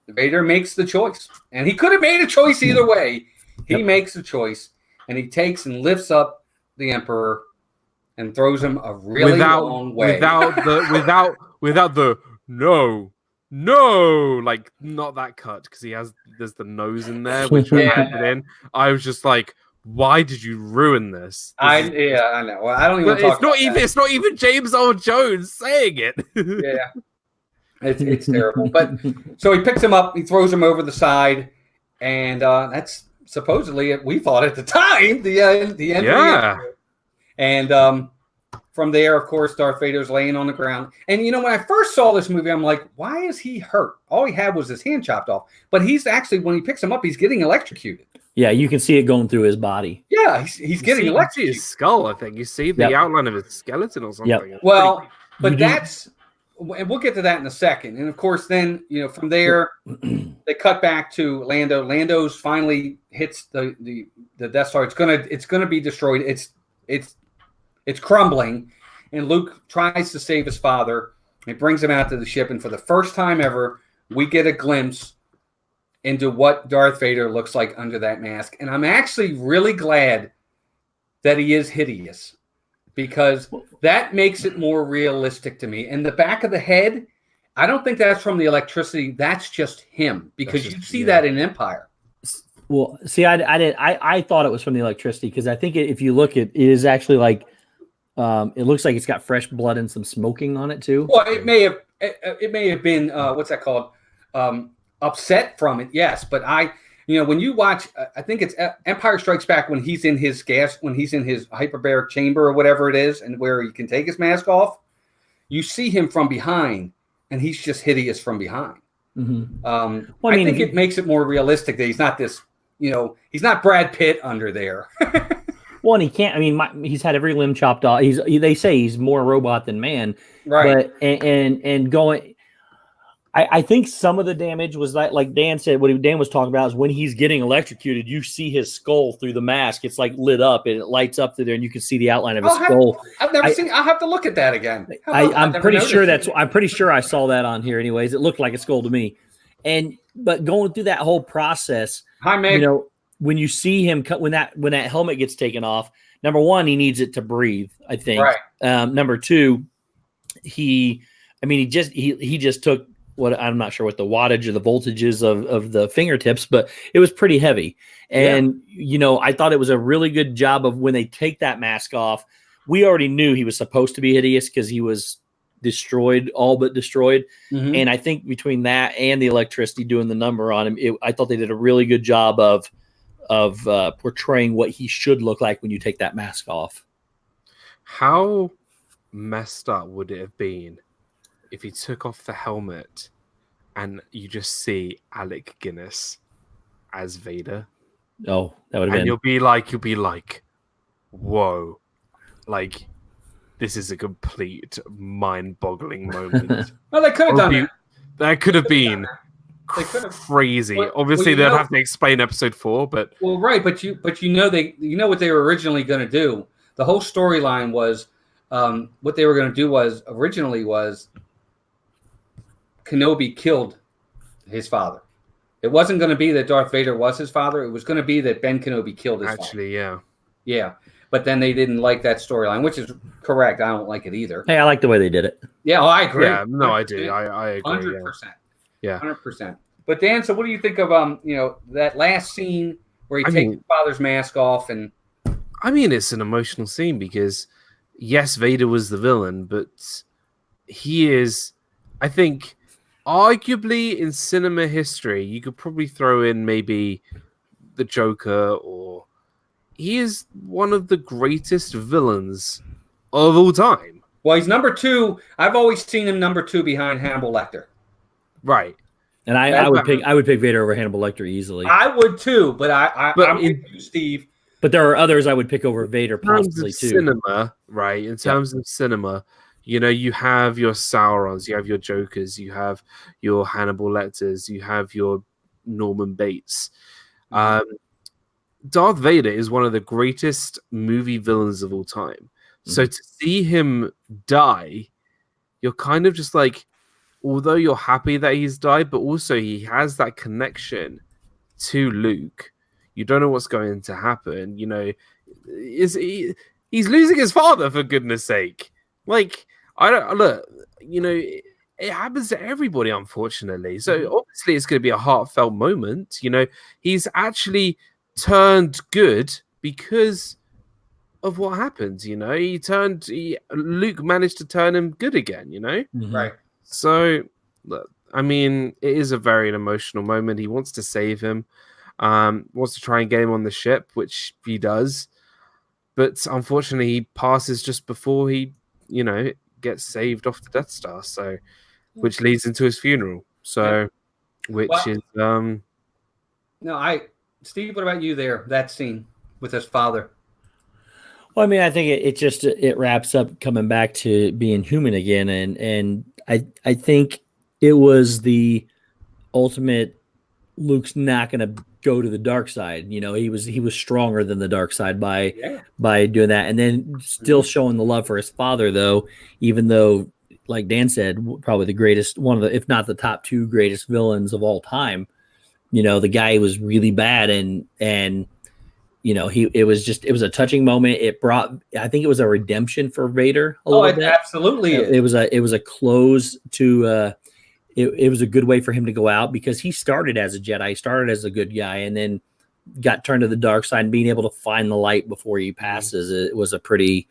Vader makes the choice. And he could have made a choice either way. He makes a choice and he takes and lifts up the Emperor and throws him a really long way. Without the no, like not that cut because there's the nose in there, which added in. I was just like, why did you ruin this? I know. Well, I don't even. It's not even James Earl Jones saying it. Yeah, it's terrible. But so he picks him up, he throws him over the side, and that's supposedly we thought at the time the end. Yeah. And from there, of course, Darth Vader's laying on the ground. And when I first saw this movie, I'm like, why is he hurt? All he had was his hand chopped off. But he's actually, when he picks him up, he's getting electrocuted. Yeah, you can see it going through his body. Yeah, he's getting electrocuted. You see his skull, I think. You see the outline of his skeleton or something. Yep. Well, but that's, and we'll get to that in a second. And of course, then, from there, they cut back to Lando. Lando's finally hits the Death Star. It's gonna be destroyed. It's crumbling, and Luke tries to save his father. He brings him out to the ship, and for the first time ever, we get a glimpse into what Darth Vader looks like under that mask. And I'm actually really glad that he is hideous because that makes it more realistic to me. And the back of the head, I don't think that's from the electricity. That's just him because you see that in Empire. Well, see, I thought it was from the electricity because I think if you look, it is actually like it looks like it's got fresh blood and some smoking on it too. Well, it may have been what's that called? Upset from it, yes. But when you watch, I think it's Empire Strikes Back when he's in his hyperbaric chamber or whatever it is, and where he can take his mask off. You see him from behind, and he's just hideous from behind. Mm-hmm. I think it makes it more realistic that he's not this. He's not Brad Pitt under there. Well, and he can't. I mean, he's had every limb chopped off. They say he's more robot than man, right? But and going. I think some of the damage was like Dan said, what Dan was talking about is when he's getting electrocuted, you see his skull through the mask. It's like lit up and it lights up through there and you can see the outline of his skull. I've never seen, I'll have to look at that again. I'm pretty sure I saw that on here anyways. It looked like a skull to me. But going through that whole process, hi, Meg. When you see him when that helmet gets taken off, number one, he needs it to breathe, I think. Right. Number two, he just took what I'm not sure what the wattage or the voltage is of the fingertips, but it was pretty heavy. And I thought it was a really good job of when they take that mask off. We already knew he was supposed to be hideous because he was destroyed, all but destroyed. Mhm. And I think between that and the electricity doing the number on him, I thought they did a really good job of portraying what he should look like when you take that mask off. How messed up would it have been if he took off the helmet and you just see Alec Guinness as Vader? Oh, that would have And been. you'll be like, whoa, like this is a complete mind-boggling moment. Well, they could have done that. That could have been They could have crazy. Well, Obviously, you they'd know- have to explain episode 4, but Well, right, but you know what they were originally going to do. The whole storyline was what they were going to do was originally was Kenobi killed his father. It wasn't going to be that Darth Vader was his father. It was going to be that Ben Kenobi killed his father. actually, yeah. Yeah, but then they didn't like that storyline, which is correct. I don't like it either. Hey, I like the way they did it. Yeah, well, I agree. Yeah, no, I do. I agree. 100%. Yeah. 100%. But Dan, so what do you think of that last scene where he takes his father's mask off and I mean, it's an emotional scene because, yes, Vader was the villain, but he is, I think, arguably in cinema history, you could probably throw in maybe the Joker, or he is one of the greatest villains of all time. Well, he's number 2. I've always seen him number 2 behind Hannibal Lecter. Right. And I would pick Vader over Hannibal Lecter easily. I would too, but I'm with you, Steve. But there are others I would pick over Vader possibly In terms of too. cinema, right? In terms of cinema, you have your Saurons, you have your Jokers, you have your Hannibal Lecters, you have your Norman Bates. Darth Vader is one of the greatest movie villains of all time. So to see him die, you're kind of just like, although you're happy that he's died, but also he has that connection to Luke. You don't know what's going to happen. He's losing his father, for goodness sake. Like, I don't look. It happens to everybody, unfortunately. So obviously, it's going to be a heartfelt moment. He's actually turned good because of what happened. Luke managed to turn him good again. Right. So, look, I mean, it is a very emotional moment. He wants to save him. Wants to try and get him on the ship, which he does. But unfortunately, he passes just before he, gets saved off the Death Star. So, which leads into his funeral. So, Steve, what about you there? That scene with his father. Well, I mean, I think it wraps up coming back to being human again, and I think it was the ultimate. Luke's not going to go to the dark side. He was stronger than the dark side by doing that, and then still showing the love for his father, though. Even though, like Dan said, probably the greatest, one of the, if not the top 2 greatest villains of all time. The guy was really bad, and it was a touching moment. I think it was a redemption for Vader a little bit. Absolutely. It was a close to. It was a good way for him to go out because he started as a Jedi, started as a good guy, and then got turned to the dark side. And being able to find the light before he passes, it was a pretty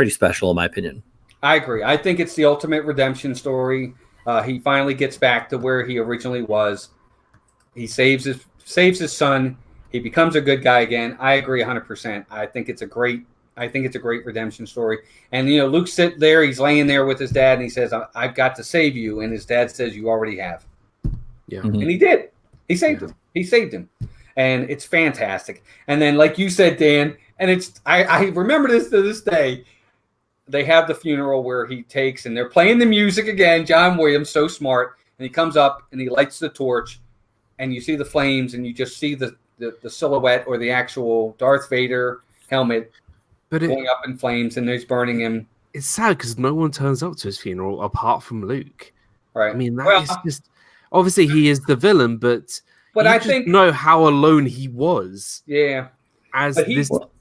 special, in my opinion. I agree. I think it's the ultimate redemption story. He finally gets back to where he originally was. He saves his son. He becomes a good guy again. I agree 100%. I think it's a great redemption story. And Luke's sitting there, he's laying there with his dad, and he says, "I've got to save you." And his dad says, "You already have." Yeah. And he did. He saved him. He saved him. And it's fantastic. And then, like you said, Dan, and I remember this to this day. They have the funeral where he takes, and they're playing the music again. John Williams, so smart. And he comes up and he lights the torch, and you see the flames, and you just see the silhouette or the actual Darth Vader helmet going up in flames, and he's burning him. It's sad because no one turns up to his funeral apart from Luke. Right. I mean, that is just obviously he is the villain, but I think know how alone he was. Yeah. As this, I'll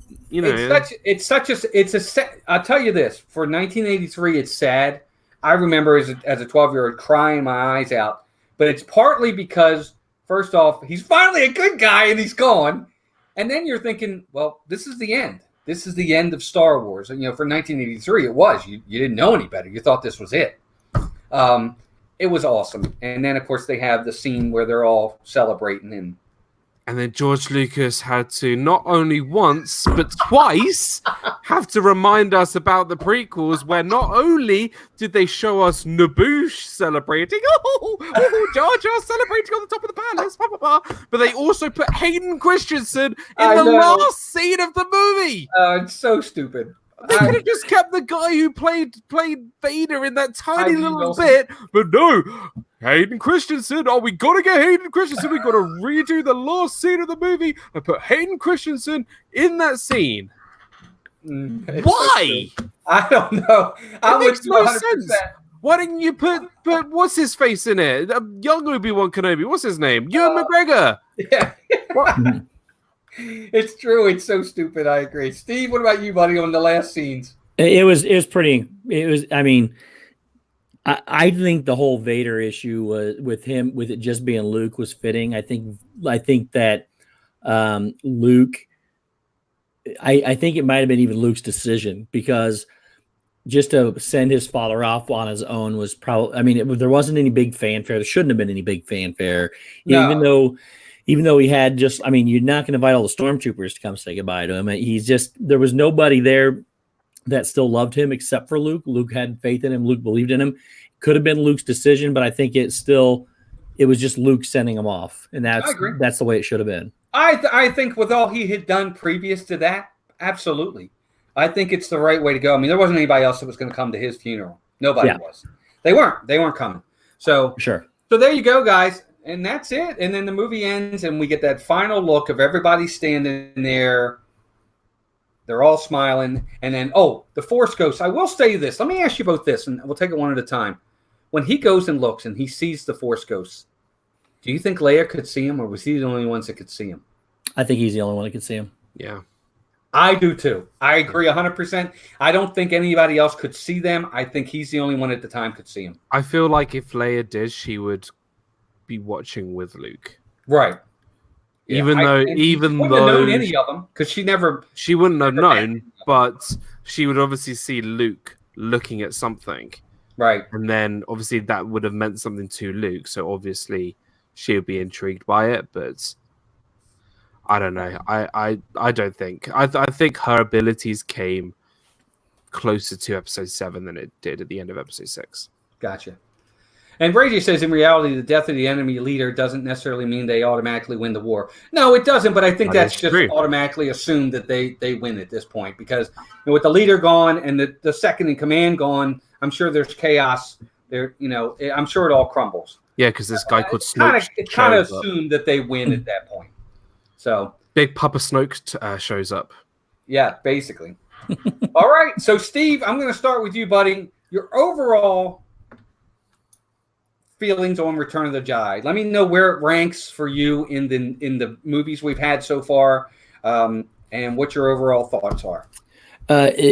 tell you this, for 1983, it's sad, I remember as a 12-year-old crying my eyes out. But it's partly because, first off, he's finally a good guy and he's gone. And then you're thinking, well, this is the end. This is the end of Star Wars. And, for 1983, it was. You didn't know any better. You thought this was it. It was awesome. And then, of course, they have the scene where they're all celebrating. And then George Lucas had to not only once, but twice have to remind us about the prequels, where not only did they show us Naboosh celebrating, Jar Jar celebrating on the top of the palace, blah, blah, blah, but they also put Hayden Christensen in the last scene of the movie. It's so stupid. They could have just kept the guy who played Vader in that tiny little bit, but no. Hayden Christensen. Oh, we got to get Hayden Christensen. We got to redo the last scene of the movie and put Hayden Christensen in that scene. Why? I don't know. It makes no sense. Why didn't you put what's his face in it? Young Obi-Wan Kenobi. What's his name? Ewan McGregor. Yeah. It's true. It's so stupid. I agree. Steve, what about you, buddy, on the last scenes? It was pretty. I mean, I think the whole Vader issue was with it just being Luke was fitting. I think that Luke. I think it might have been even Luke's decision, because just to send his father off on his own was probably. I mean, there wasn't any big fanfare. There shouldn't have been any big fanfare, no. Even though he had just. I mean, you're not going to invite all the stormtroopers to come say goodbye to him. There was nobody there that still loved him except for Luke. Luke had faith in him. Luke believed in him. Could have been Luke's decision, but I think it was just Luke sending him off, and that's the way it should have been. I think with all he had done previous to that, absolutely. I think it's the right way to go. I mean, there wasn't anybody else that was going to come to his funeral. Nobody was. They weren't coming. So sure. So there you go, guys. And that's it. And then the movie ends, and we get that final look of everybody standing there. They're all smiling. And then, the Force Ghost. I will say this. Let me ask you both this, and we'll take it one at a time. When he goes and looks and he sees the Force Ghost, do you think Leia could see him, or was he the only ones that could see him? I think he's the only one that could see him. Yeah. I do too. I agree 100%. I don't think anybody else could see them. I think he's the only one at the time could see him. I feel like if Leia did, she would be watching with Luke. Right. Yeah, even though wouldn't have known any of them, because she wouldn't have known, but she would obviously see Luke looking at something. Right. And then obviously that would have meant something to Luke. So obviously she would be intrigued by it, but I don't know. I don't think. I think her abilities came closer to episode 7 than it did at the end of episode 6. Gotcha. And Brady says, in reality, the death of the enemy leader doesn't necessarily mean they automatically win the war. No, it doesn't, but I think that's just automatically assumed that they win at this point, because with the leader gone and the second in command gone, I'm sure there's chaos there. I'm sure it all crumbles. Yeah, because this guy called Snoke. It's kind of assumed that they win at that point. So Big Papa Snoke shows up. Yeah, basically. All right, so Steve, I'm going to start with you, buddy. Your overall feelings on Return of the Jedi. Let me know where it ranks for you in the movies we've had so far, and what your overall thoughts are.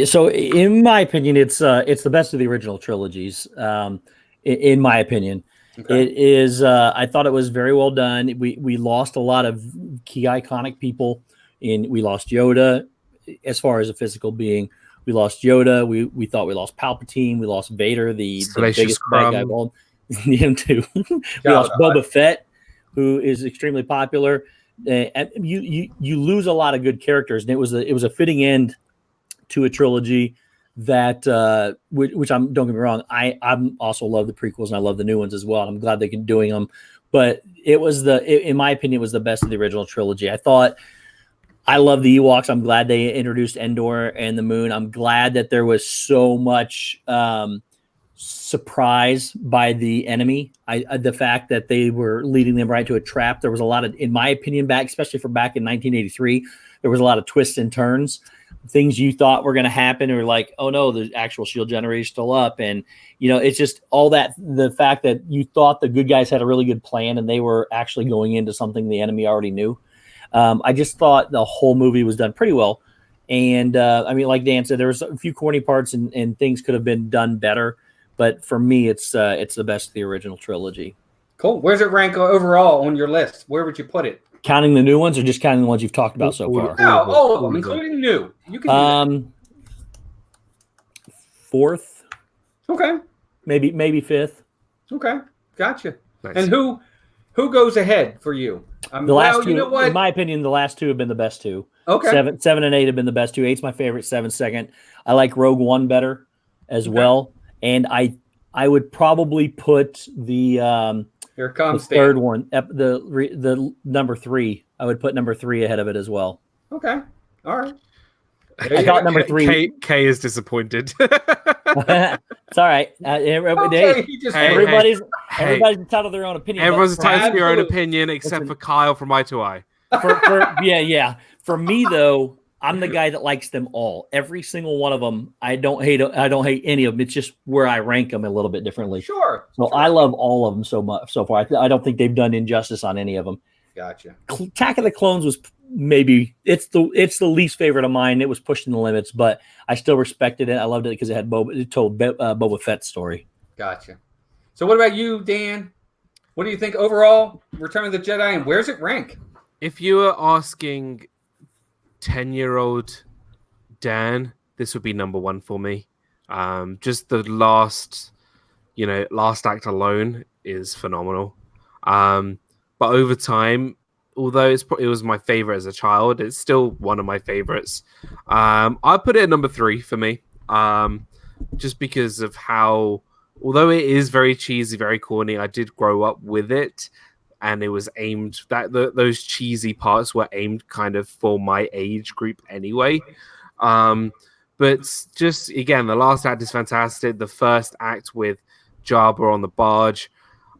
So, in my opinion, it's the best of the original trilogies. In my opinion, okay. It is. I thought it was very well done. We lost a lot of key iconic people. We lost Yoda, as far as a physical being. We lost Yoda. We thought we lost Palpatine. We lost Vader, the biggest bad guy of all. Him too. We lost Boba Fett, who is extremely popular. You lose a lot of good characters, and it was a fitting end to a trilogy that which don't get me wrong, I'm also love the prequels and I love the new ones as well. And I'm glad they can doing them, but in my opinion, it was the best of the original trilogy. I love the Ewoks. I'm glad they introduced Endor and the moon. I'm glad that there was so much surprise by the enemy. The fact that they were leading them right to a trap. There was a lot of, in my opinion, especially for back in 1983, there was a lot of twists and turns. Things you thought were going to happen or like, oh no, the actual shield generator is still up. And, it's just all that, the fact that you thought the good guys had a really good plan and they were actually going into something the enemy already knew. I just thought the whole movie was done pretty well. And like Dan said, there was a few corny parts and things could have been done better. But for me, it's the best of the original trilogy. Cool. Where's it rank overall on your list? Where would you put it? Counting the new ones or just counting the ones you've talked about so far? No, all of them, including new. You can do that. Fourth. Okay. Maybe fifth. Okay. Gotcha. Nice. And who goes ahead for you? The last two, you know what? in my opinion, the last two have been the best two. Okay. 7 and 8 have been the best two. 8's my favorite. 7's second. I like Rogue One better as well. And I would probably put the Here it comes, the third one, the number 3. I would put number 3 ahead of it as well. Okay. All right. I thought number 3. K is disappointed. It's all right. Everybody's entitled to their own opinion. Everyone's entitled to their own opinion, except for Kyle from Eye to Eye. Yeah. For me though, I'm the guy that likes them all. Every single one of them. I don't hate any of them. It's just where I rank them a little bit differently. Sure. So I love all of them so much so far. I don't think they've done injustice on any of them. Gotcha. Attack of the Clones was maybe it's the least favorite of mine. It was pushing the limits, but I still respected it. I loved it because it told Boba Fett's story. Gotcha. So what about you, Dan? What do you think overall? Return of the Jedi, and where's it rank? If you were asking 10-year-old Dan, this would be number 1 for me. Just the last act alone is phenomenal. But over time, although it was my favorite as a child, it's still one of my favorites. I put it at number 3 for me, just because of how, although it is very cheesy, very corny, I did grow up with it, and it was aimed those cheesy parts were aimed kind of for my age group anyway. But just again, the last act is fantastic. The first act with Jabba on the barge,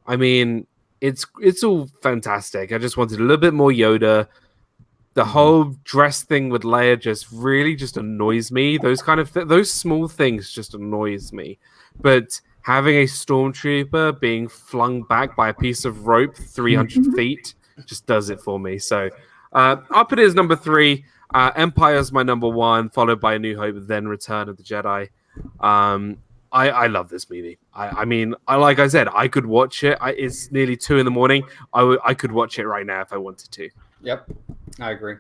I mean, it's all fantastic. I just wanted a little bit more Yoda. The whole dress thing with Leia just annoys me. Those kind of those small things just annoys me. But having a stormtrooper being flung back by a piece of rope 300 feet just does it for me. So I'll put it as number 3. Empire's my number 1, followed by A New Hope, then Return of the Jedi. I love this movie. I mean, like I said, I could watch it. It's nearly 2 a.m. I could watch it right now if I wanted to. Yep, I agree.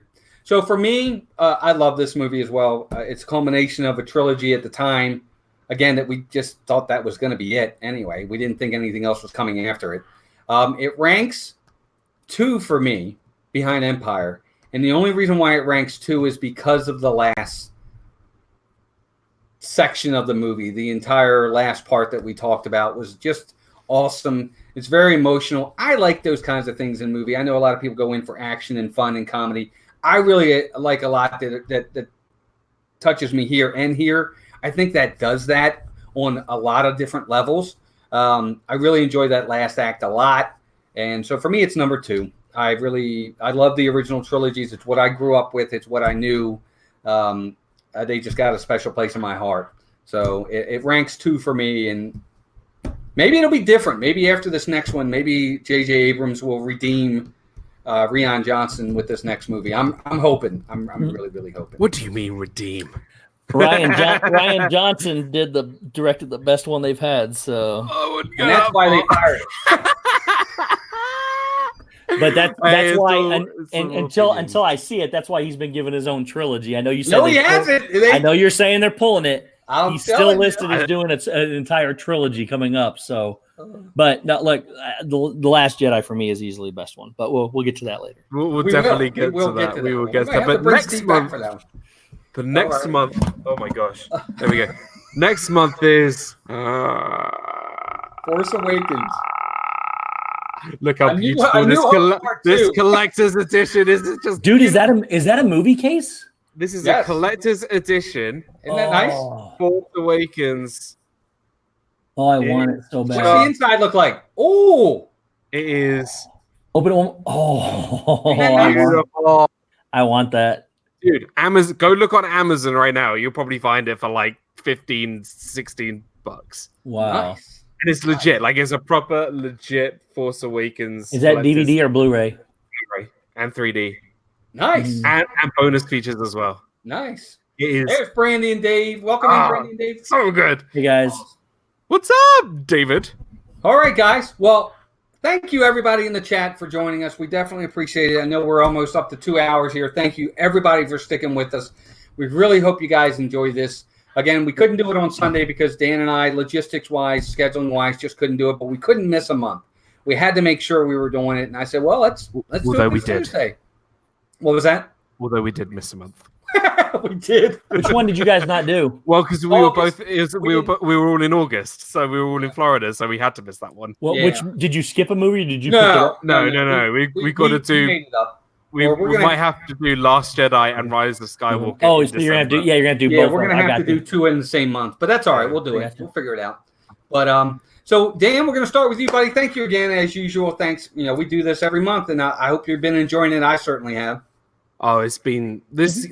So for me, I love this movie as well. It's a culmination of a trilogy at the time. Again, that we just thought that was going to be it anyway. We didn't think anything else was coming after it. It ranks 2 for me behind Empire. And the only reason why it ranks 2 is because of the last section of the movie. The entire last part that we talked about was just awesome. It's very emotional. I like those kinds of things in movie. I know a lot of people go in for action and fun and comedy. I really like a lot that touches me here and here. I think that does that on a lot of different levels. I really enjoy that last act a lot. And so for me, it's number 2. I love the original trilogies. It's what I grew up with. It's what I knew. They just got a special place in my heart. So it ranks 2 for me. And maybe it'll be different. Maybe after this next one, maybe J.J. Abrams will redeem Rian Johnson with this next movie. I'm hoping. I'm really, really hoping. What do you mean redeem? Rian Johnson directed the best one they've had. So and that's why they fired him. But that's why until I see it, that's why he's been given his own trilogy. I know you said no, he hasn't. I know you're saying they're pulling it. He's still listed as doing an entire trilogy coming up. So, but no, look, the Last Jedi for me is easily the best one. But we'll get to that later. We'll definitely get to that. We will get to that. But next month, the next month. Oh my gosh! There we go. Next month is Force Awakens. Look how beautiful this collector's edition is. It just dude, is that a movie case? This is a collector's edition. Isn't that nice? Force Awakens. Oh, I want it so bad. What's the inside look like? Oh, it is. Open it. Oh, I want that. Dude, Amazon. Go look on Amazon right now. You'll probably find it for like $15-16. Wow. Nice. And it's legit. Like, it's a proper, legit Force Awakens. Is that DVD or Blu-ray? Blu-ray and 3D. Nice. And bonus features as well. Nice. It is. There's Brandy and Dave. Welcome in, Brandy and Dave. So good. Hey, guys. What's up, David? All right, guys. Well, thank you, everybody in the chat, for joining us. We definitely appreciate it. I know we're almost up to 2 hours here. Thank you, everybody, for sticking with us. We really hope you guys enjoy this. Again, we couldn't do it on Sunday because Dan and I, logistics-wise, scheduling-wise, just couldn't do it. But we couldn't miss a month. We had to make sure we were doing it. And I said, well, let's do it this Tuesday. What was that? Although we did miss a month. We did. Which one did you guys not do? Well, because we were both we were all in August, so we were all in Florida, so we had to miss that one. Well, Yeah. which did you skip a movie? Or did you? Pick it up? No. We got to do. made it up. We might have to do Last Jedi and Rise of Skywalker. Oh, so you're gonna have to. Yeah, you're gonna do both. Yeah, we're gonna have to do two in the same month, but that's all right. We'll do it. We'll figure it out. But so Dan, we're gonna start with you, buddy. Thank you again, as usual. Thanks. You know, we do this every month, and I hope you've been enjoying it. I certainly have. Oh, it's been this.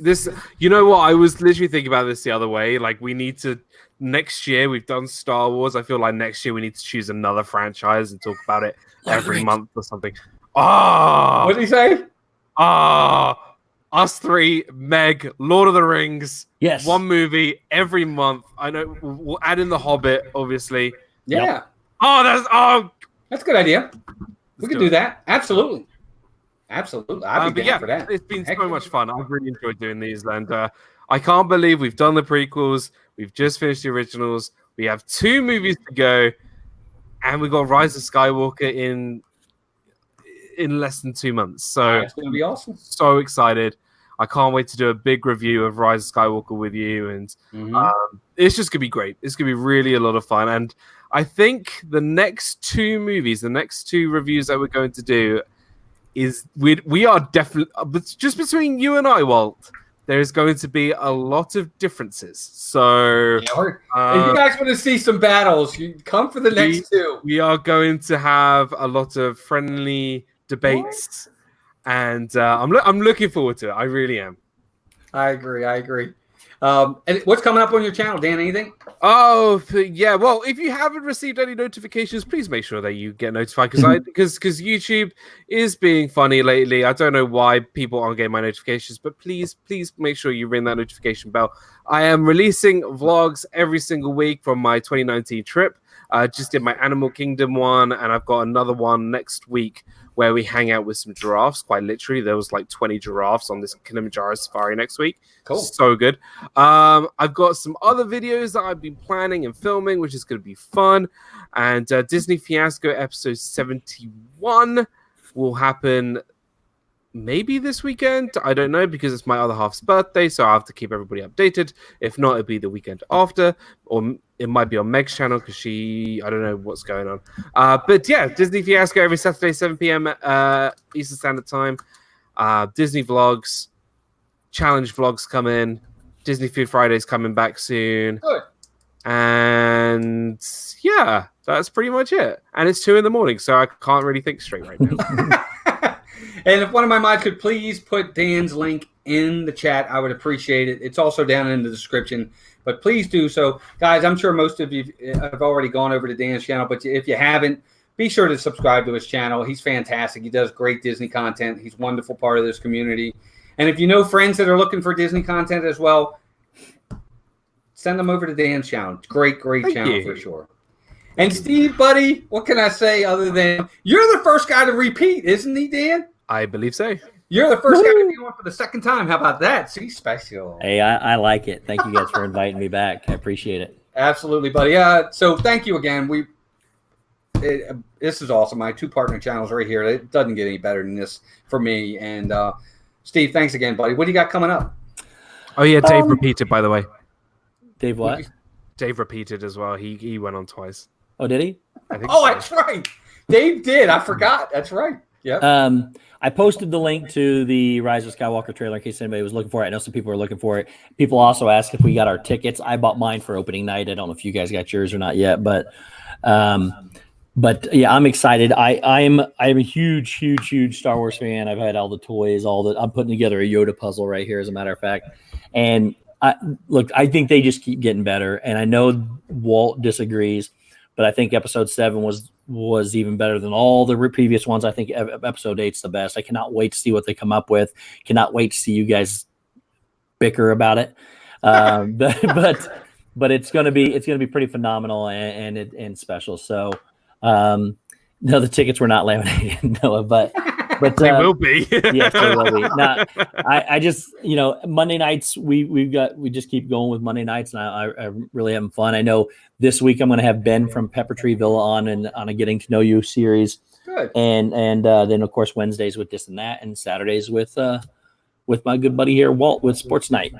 You know what? I was literally thinking about this the other way. Like, we need to next year. We've done Star Wars. I feel like next year we need to choose another franchise and talk about it every month or something. What did he say? Us three, Meg, Lord of the Rings. Yes, one movie every month. I know we'll add in The Hobbit, obviously. Yeah. Yep. That's a good idea. We could do that. Absolutely. I'd be down for that. It's been so much fun. I've really enjoyed doing these, and I can't believe we've done the prequels. We've just finished the originals. We have 2 movies to go, and we got Rise of Skywalker in less than 2 months. So it's going to be awesome. So excited! I can't wait to do a big review of Rise of Skywalker with you, and it's just gonna be great. It's gonna be really a lot of fun, and I think the next 2 movies, the next 2 reviews that we're going to do, is we are definitely, just between you and I, Walt, there's going to be a lot of differences. So if you guys want to see some battles, you come for the next 2. We are going to have a lot of friendly debates, and I'm looking forward to it. I really am. I agree. And what's coming up on your channel, Dan? Anything? Oh, yeah. Well, if you haven't received any notifications, please make sure that you get notified because YouTube is being funny lately. I don't know why people aren't getting my notifications, but please make sure you ring that notification bell. I am releasing vlogs every single week from my 2019 trip. Just did my Animal Kingdom one, and I've got another one next week where we hang out with some giraffes. Quite literally, there was like 20 giraffes on this Kilimanjaro safari next week. Cool. So good. I've got some other videos that I've been planning and filming, which is going to be fun. And Disney Fiasco episode 71 will happen maybe this weekend. I don't know, because it's my other half's birthday, so I'll have to keep everybody updated. If not, it'll be the weekend after, or it might be on Meg's channel because I don't know what's going on. But yeah, Disney Fiasco every Saturday, 7 p.m. Eastern Standard Time. Disney vlogs, challenge vlogs come in. Disney Food Fridays coming back soon. Good. And yeah, that's pretty much it. And it's 2 a.m, so I can't really think straight right now. And if one of my mods could please put Dan's link in the chat, I would appreciate it. It's also down in the description, but please do so. Guys, I'm sure most of you have already gone over to Dan's channel, but if you haven't, be sure to subscribe to his channel. He's fantastic. He does great Disney content. He's a wonderful part of this community. And if you know friends that are looking for Disney content as well, send them over to Dan's channel. Great channel for sure. And Steve, buddy, what can I say other than you're the first guy to repeat, isn't he, Dan? I believe so. You're the first guy to be on for the second time. How about that? See, special. Hey, I like it. Thank you guys for inviting me back. I appreciate it. Absolutely, buddy. So thank you again. This is awesome. My 2 partner channels right here. It doesn't get any better than this for me. And Steve, thanks again, buddy. What do you got coming up? Oh yeah, Dave repeated, by the way. Dave what? Dave repeated as well. He went on twice. Oh, did he? I think. Oh, so. That's right. Dave did. I forgot. That's right. Yep. I posted the link to the Rise of Skywalker trailer in case anybody was looking for it. I know some people are looking for it. People also asked if we got our tickets. I bought mine for opening night. I don't know if you guys got yours or not yet, but yeah, I'm excited. I'm a huge Star Wars fan. I've had all the toys, I'm putting together a Yoda puzzle right here, as a matter of fact. And I think they just keep getting better. And I know Walt disagrees, but I think episode 7 was even better than all the previous ones. I think episode 8's the best. I cannot wait to see what they come up with. Cannot wait to see you guys bicker about it. But but it's gonna be pretty phenomenal and special. So no, the tickets were not laminated, Noah, but they will be. Yes, they will be. Now, I just Monday nights we just keep going with Monday nights, and I really having fun. I know this week I'm going to have Ben from Pepper Tree Villa on a Getting to Know You series. Good. And then of course Wednesdays with this and that, and Saturdays with my good buddy here Walt with Sports Night.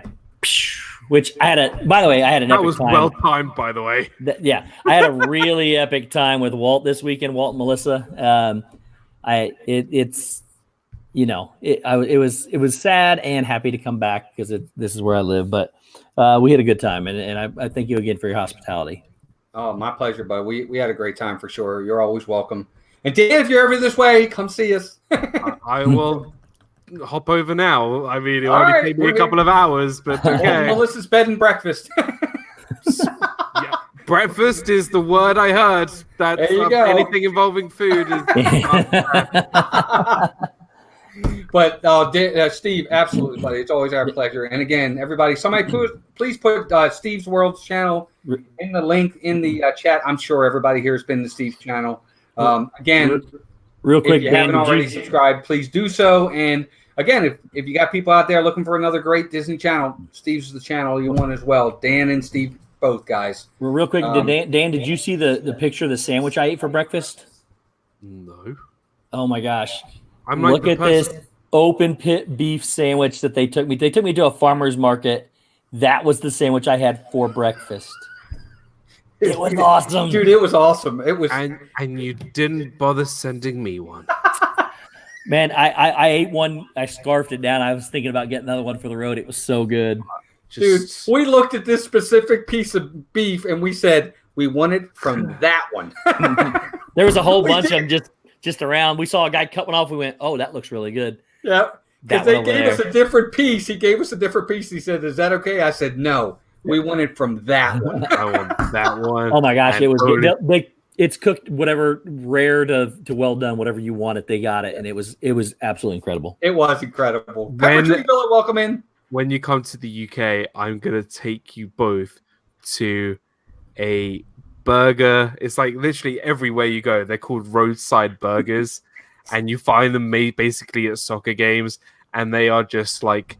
Which I had an that epic was time. well timed, by the way. I had a really epic time with Walt this weekend. Walt and Melissa. It was sad and happy to come back because this is where I live. But we had a good time, and I thank you again for your hospitality. Oh, my pleasure, bud. We had a great time for sure. You're always welcome. And Dan, if you're ever this way, come see us. I will hop over now. I mean, it All only right, take me a couple of hours, but okay. Melissa's bed and breakfast. Yeah. Breakfast is the word I heard. That There you go. anything involving food is. But Steve, absolutely, buddy. It's always our pleasure. And again, everybody, please put Steve's World's channel in the link in the chat. I'm sure everybody here has been to Steve's channel. Again, real quick, if you Dan, haven't already subscribed, please do so. And again, if you got people out there looking for another great Disney channel, Steve's the channel you want as well. Dan and Steve, both guys. Real quick, Dan, did you see the picture of the sandwich I ate for breakfast? No. Oh my gosh. I'm like Look at this open pit beef sandwich that they took me. They took me to a farmer's market. That was the sandwich I had for breakfast. It was awesome. Dude, it was awesome. It was And you didn't bother sending me one. Man, I ate one. I scarfed it down. I was thinking about getting another one for the road. It was so good. Dude, we looked at this specific piece of beef and we said we want it from that one. There was a whole bunch of them just around. We saw a guy cut one off. We went, oh, that looks really good. Yep. Because they gave us a different piece. He gave us a different piece. He said, is that okay? I said, no. We want it from that one. I want that one. Oh, my gosh. It was good. It's cooked whatever rare to well done, whatever you want it. They got it. And it was absolutely incredible. It was incredible. Pepper Tree Villa, welcome in. When you come to the UK, I'm going to take you both to a burger. It's like literally everywhere you go. They're called roadside burgers. And you find them made basically at soccer games. And they are just like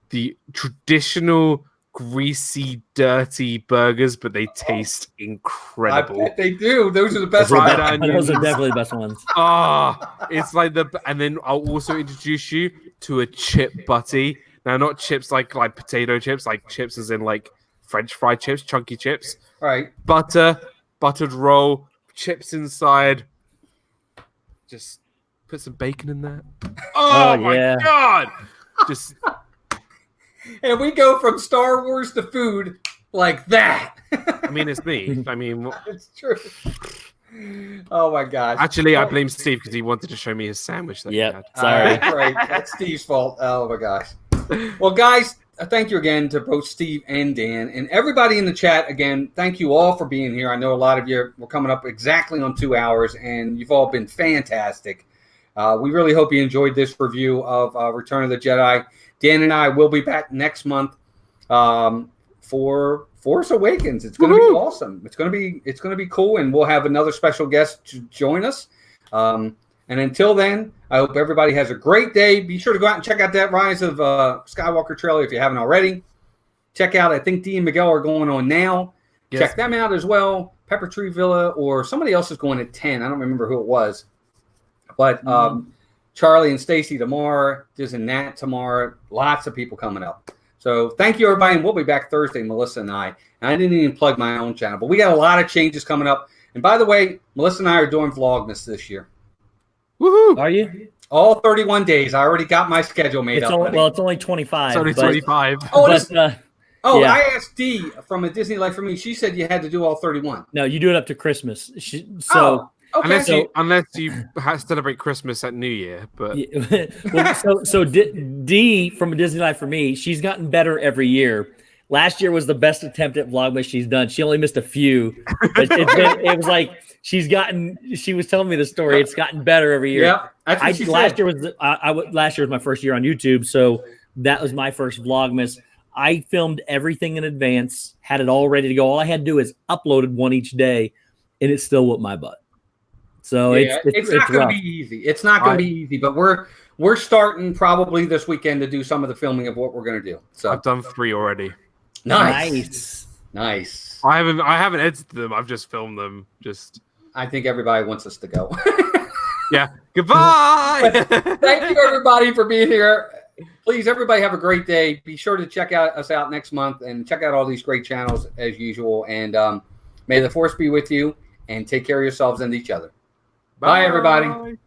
the traditional greasy, dirty burgers, but they taste incredible. I bet they do. Those are the best Those ones. are definitely the best ones. It's like and then I'll also introduce you to a chip butty. Now, not chips like potato chips, like chips as in like French fry chips, chunky chips. Right. Buttered roll, chips inside. Just put some bacon in there. Oh my God! Just. And we go from Star Wars to food like that. I mean, it's me. I mean, it's true. Oh my gosh! Actually, I blame Steve because he wanted to show me his sandwich. That he had. Sorry. Right. That's Steve's fault. Oh my gosh. Well, guys, thank you again to both Steve and Dan and everybody in the chat. Again, thank you all for being here. I know a lot of you were coming up exactly on 2 hours, and you've all been fantastic. We really hope you enjoyed this review of Return of the Jedi. Dan and I will be back next month for Force Awakens. It's going to be awesome. It's going to be cool, and we'll have another special guest to join us. And until then, I hope everybody has a great day. Be sure to go out and check out that Rise of Skywalker trailer if you haven't already. Check out, I think Dee and Miguel are going on now. Yes. Check them out as well. Pepper Tree Villa, or somebody else is going at 10. I don't remember who it was. But Charlie and Stacy tomorrow, Diz and Nat tomorrow. Lots of people coming up. So thank you, everybody. And we'll be back Thursday, Melissa and I. And I didn't even plug my own channel. But we got a lot of changes coming up. And by the way, Melissa and I are doing Vlogmas this year. Woohoo! Are you? All 31 days. I already got my schedule made up. It's only 25. It's only 25. I asked Dee from A Disney Life for Me. She said you had to do all 31. No, you do it up to Christmas. Okay. Unless you celebrate Christmas at New Year, but Dee from A Disney Life for Me, she's gotten better every year. Last year was the best attempt at Vlogmas she's done. She only missed a few. But it was like she was telling me the story. It's gotten better every year. Yeah, last year was my first year on YouTube, so that was my first Vlogmas. I filmed everything in advance, had it all ready to go. All I had to do is uploaded one each day, and it still whooped my butt. So it's not going to be easy. It's not going to be easy, but we're starting probably this weekend to do some of the filming of what we're going to do. So I've done 3 already. Nice. I haven't edited them. I've just filmed them. I think everybody wants us to go. Yeah. Goodbye. Thank you, everybody, for being here. Please, everybody, have a great day. Be sure to check us out next month and check out all these great channels as usual. And may the force be with you, and take care of yourselves and each other. Bye everybody.